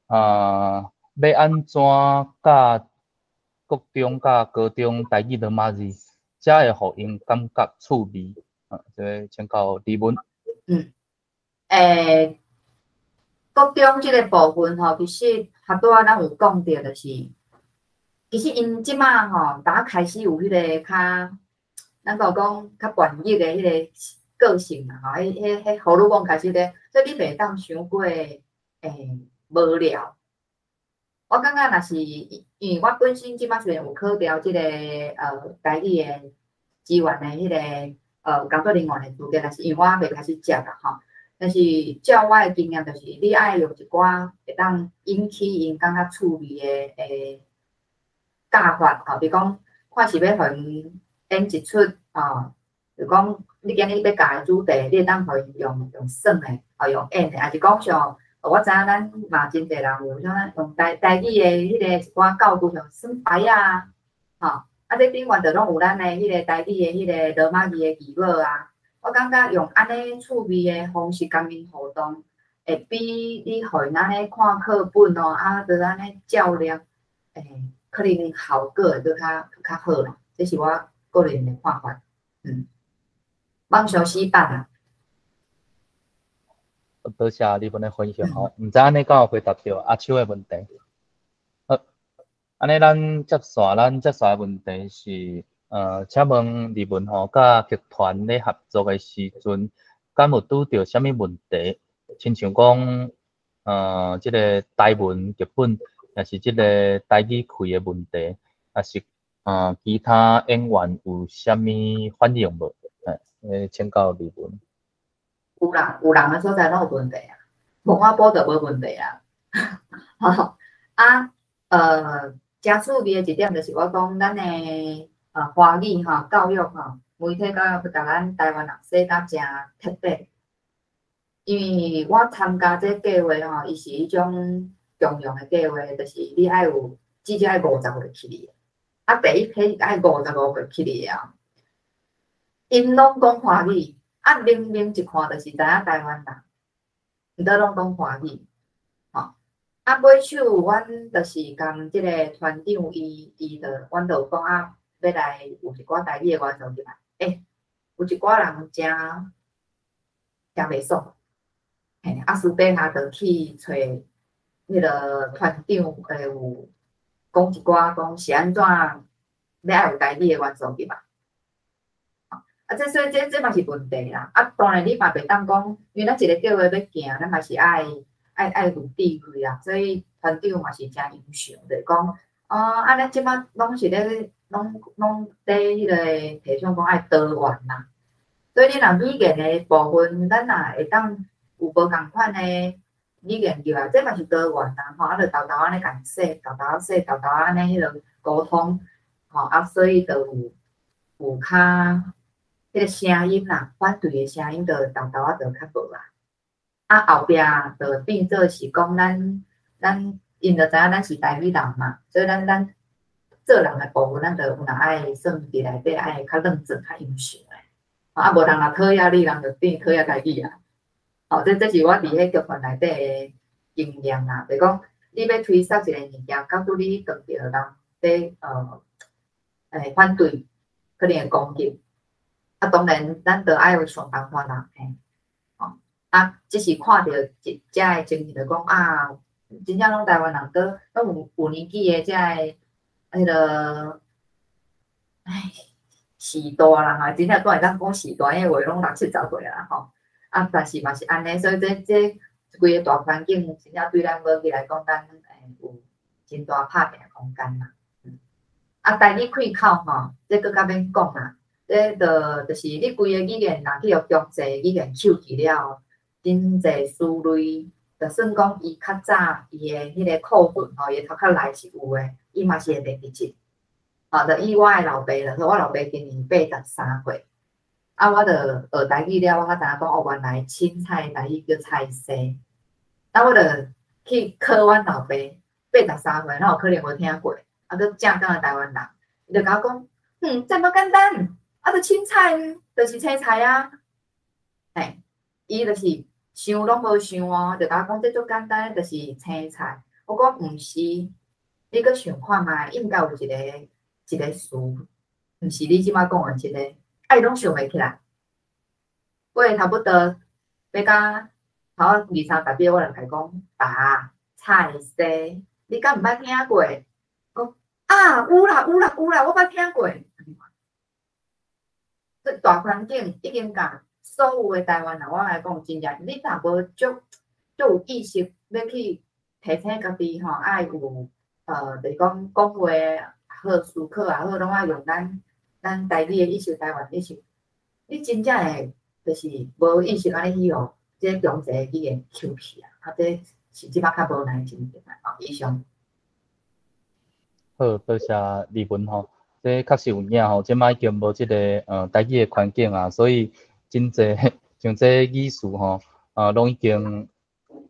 要安怎教国中甲高中台语罗马字，才会互因感觉趣味？这请教李文。国中即个部分吼，其实较多咱有讲到，就是其实因即马吼，大家开始有迄个较，咱讲较专业的迄个个性啦，吼，迄葫芦讲开始咧，所以你袂当伤过无聊。我感觉若是因为我本身即马虽然有考调即个台语的资源的迄个工作人员的资格，但是因为我未开始接啦吼。但是照我的经验，就是你爱用一寡会当引起因感觉趣味的教法吼，比如讲，看是要互因演一出就讲你今日要教的主题，你会当互因用耍的，用演的，还是讲像我知影咱嘛真侪人有像用台语的迄个一寡教具，像算牌啊，这顶悬着拢有咱的迄个台语的迄个罗马字的字母啊。我感觉用安尼趣味的方式甲因互动，会比你互因安尼看课本就安尼照亮，可能效果会搁较好啦。这是我个人的看法。网上死板啊。多谢你们的分享吼，毋知安尼敢有回答到阿秋的问题？安尼咱接线的问题是。请问李文吼，甲剧团咧合作的时阵，敢有拄到啥物问题？亲像讲，即个台文剧本，也是即个台语开的问题，也是其他演员有啥物反应无？请教李文。有啦，有人的所在拢有问题啊，文化部就无问题啊。真趣味的一点就是我讲咱的。华语教育媒体教育要甲咱台湾人说甲真特别，因为我参加这计划伊是迄种共用的计划，就是你爱有至少爱50岁起哩，第一批爱55岁起哩啊，因拢讲华语，明明一看就是知影台湾人，毋得拢讲华语，尾手阮就是共即个团长伊就阮就讲要来有一寡台语的元素入来，有一寡人真袂爽，私底下就去找迄个团长，有讲一寡讲是安怎要爱有台语的元素入来，所以这嘛是问题啦。当然你嘛袂当讲，因为咱一个计划要行，咱嘛是爱有智慧啦，所以团长嘛是真优秀，就是讲，咱即马拢是咧。拢在迄个提倡讲爱多元啦，所以你若语言的部分，咱也会当有无共款的语言入来，这嘛是多元啦，就豆豆安尼共说，豆豆安尼迄个沟通，所以就有较迄个声音啦，反对的声音就豆豆就较无啦，后壁就变做是讲咱因就知影咱是台语人嘛，所以咱做人的部分，咱就有人爱算伫内底爱较认真、较优秀诶。无人若讨厌你，人就变讨厌家己啊。这是我伫迄剧团内底诶经验啦。就是讲，你要推销一个物件，告诉你遇到人在反对，可能会攻击。当然，咱就爱有想办法啦。只是看到一遮诶情形，就讲真正拢台湾人拢有年纪诶，遮个。迄个，时代啦真正会当讲时代，因为话拢60、70岁啦但是嘛是安尼，所以这规个大环境，真正对咱母语来讲，咱有真大拍拼空间啦。台语开口这更较免讲啦。这就是你规个语言若去用强制语言手去了，真侪思虑，就算讲伊较早伊的迄个课本伊头壳内是有诶。伊嘛是会练日记，就以我诶老爸来说，我老爸今年83岁，我就学台语了，我才知影讲原来凊彩台语叫菜膩，我就去考阮老爸83岁，有可能无听过，佫正港诶台湾人，伊就甲我讲，这么简单，啊，就凊彩就是青菜啊，嘿，伊就是想拢无想哦，就甲我讲这足简单，就是青菜。我讲毋是，你搁想看觅，应该有一个词，毋是你即摆讲的即个，啊，伊拢想袂起来。我差不多要甲头2、3个月，我就甲伊讲爸菜西，你敢毋捌听过？讲啊，有啦，我捌听过。这大环境已经甲所有的台湾人，我来讲真正，你若无足有意识要去提醒家己吼，爱有就是讲话好、思考也好，拢爱用咱台语的意识、台湾意识。你真正会就是无意识安尼去哦，这强制语言抽去啊，啊，这是即摆较无耐真正啊，以上。好，多谢李文吼。这确实有影吼，即摆已经无即个台语的环境啊，所以真济像这语词吼，拢已经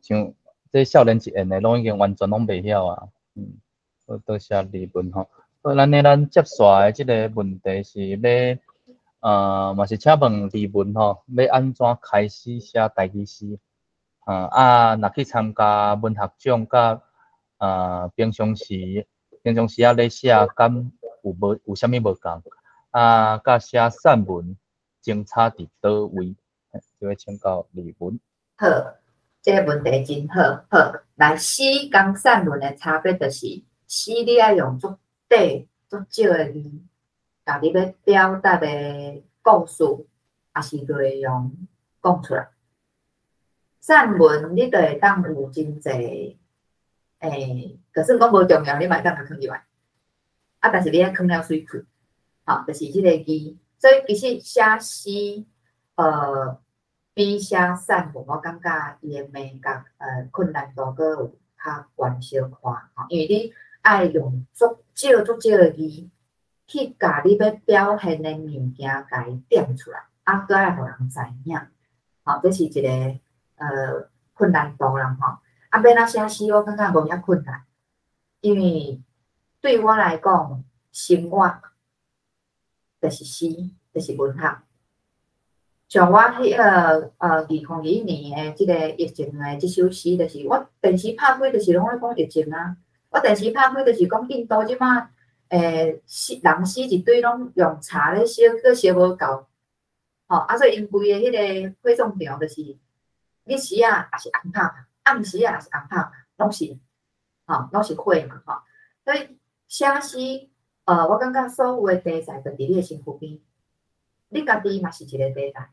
像这少年一样的，拢已经完全拢袂晓啊。好，多谢李文吼。好，咱接续的即个问题是要嘛是请问李文吼，要安怎开始写台语诗？若去参加文学奖甲平常时咧写，敢有啥物无共？甲写散文精差伫倒位？就要请教李文。好，这个问题真好。好，来诗甲散文的差别就是，诗你爱用足短、足少的字，甲你要表达的故事也是内容讲出来。散文你就会当有真济，就算讲无重要，你嘛会当甲藏入来。啊，但是你爱藏了水去，吼，就是即个字。所以其实写诗，比写散文，我感觉伊的美感，困难度阁有较悬小可吼，因为你爱用足少的字，去甲你要表现的物件，甲伊点出来，啊，阁爱互人知影，吼，这是一个困难度啦吼。啊，要哪写诗，我感觉无遐困难，因为对我来讲，生活就是诗，就是文学。像我迄个2021年的即个疫情的即首诗，就是我电视拍开，就是拢咧讲疫情啊。我电视拍开，就是讲印度即摆人死一堆，拢用茶咧烧，佫烧无够。吼，啊，所以因规个迄个火葬场，就是日时啊也是红拍拍，暗时啊也是红拍拍，拢是拢是火嘛吼。所以写诗，我感觉所有的题材，就伫你的身躯边。你家己嘛是一个题材。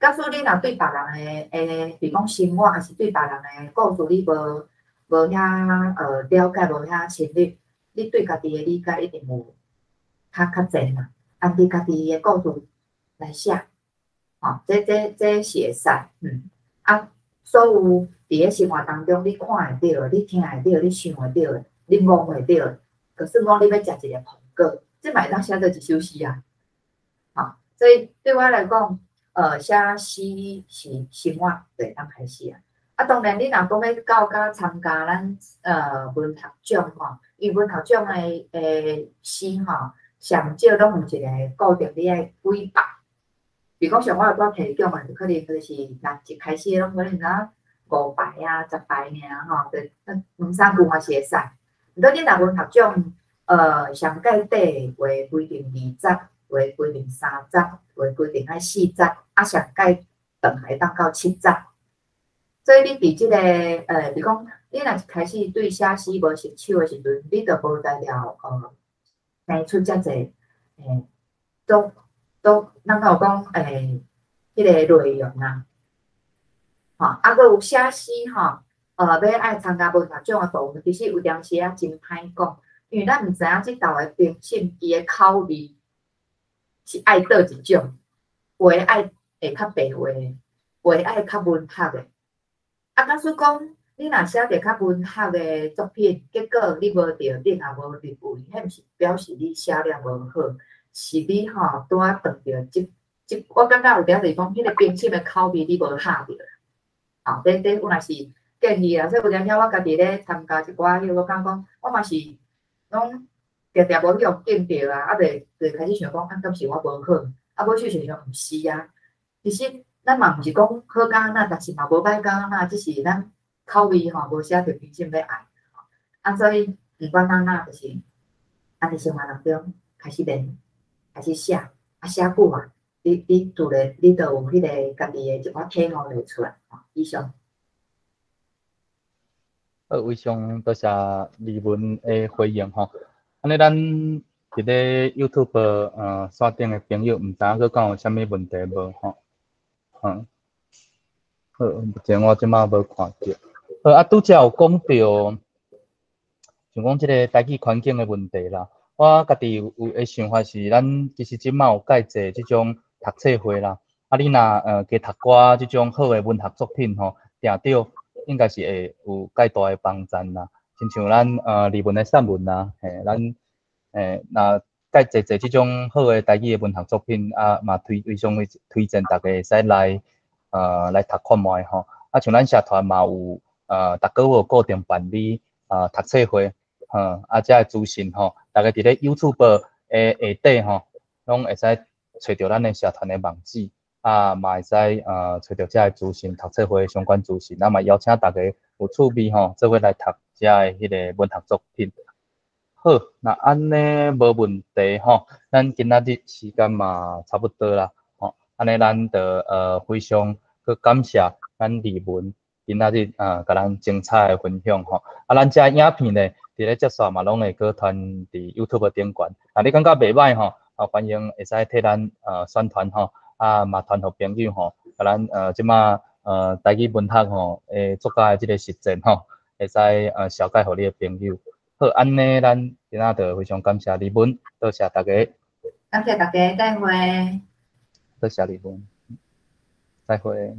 假使你若对别人的比如讲生活，还是对别人的故事，你无遐了解，无遐深入，你对家己的理解一定有较侪嘛。按你家己的故事来写，吼，这是会使，啊，所有伫咧生活当中，你看会到，你听会到，你想会到，你摸会到，可是讲你要食一个苹果，这嘛会当写做一首诗啊，吼，所以对我来讲。写诗是生活就会当开始啊！啊，当然你若讲要到甲参加咱文学奖吼，因为文学奖的诗吼，上少拢有一个固定你爱几百，比如讲像我有摕奖嘛，就可能就是若一开始拢可能5排啊、10排尔吼，就2-3句嘛是会使。毋过你若文学奖上界底话规定20则。话规定3则，话规定爱4则，啊上界长会当到7则。所以你伫即个比如讲，你若开始对写诗无熟手的时阵，你就无才了生出遮济都咱有讲迄个内容啊，吼，啊，佫有写诗吼，要爱参加文学奖的部分，其实有当时啊真歹讲，因为咱毋知影即道的评审伊的口味。是爱倒一种，话爱会较白话，话爱较文学的。啊，假使讲你若写着较文学的作品，结果你无着，你若无入围，迄毋是表示你写了无好，是你吼拄啊碰着我感觉有点是讲，迄个评审的口味你无下着。吼，这我若是建议啦，所以有当时我家己咧参加一寡迄个，我感觉讲，我嘛是拢常常无去互见着啊，啊袂开始想讲，啊，敢是我无好，啊，尾想想毋是啊。其实咱嘛毋是讲好甲那，但是嘛无歹甲那，只是咱口味吼无写着真心要爱。啊，所以不管哪哪，就是安尼生活当中开始练，开始写，啊写久啊，你拄咧，你就有迄个家己的一寡体悟来出来。以上。非常多谢李文的回应吼。安尼咱伫咧 YouTube 线顶的朋友，毋知影佮敢有啥物问题无吼？好，目前我即马无看着。啊，拄则有讲到，像讲即个台语环境的问题啦。我家己有诶想法是，咱其实即马有介济即种读册会啦。啊，你若加读寡即种好诶文学作品吼，定着应该是会有介大诶帮助啦。亲像咱李文诶散文啦，咱若介济即种好诶台语诶文学作品啊，嘛非常推荐大家会使来来读看觅吼。啊，像咱社团嘛有逐个月固定办理读册会，啊，遮个资讯吼，大家伫咧 YouTube 诶下底吼，拢会使找着咱诶社团诶网址，啊，嘛会使找着遮个资讯，读册会相关资讯，啊嘛邀请大家有趣味吼，做伙来读遮个迄个文学作品。好，那安尼无问题吼，咱今仔日时间嘛差不多啦，吼，安尼咱就非常去感谢咱李文今仔日甲咱精彩的分享吼，啊，咱遮影片咧伫咧接续嘛拢会搁传伫 YouTube 顶悬，啊，你感觉袂歹吼，啊，欢迎会使替咱宣传吼，啊嘛传互朋友吼，甲咱即马台语文学吼作家的即个实践吼，会使紹介互你的朋友。好，安尼咱今仔就非常感謝李文，多謝大家，感謝大家，再會。多謝李文，再會。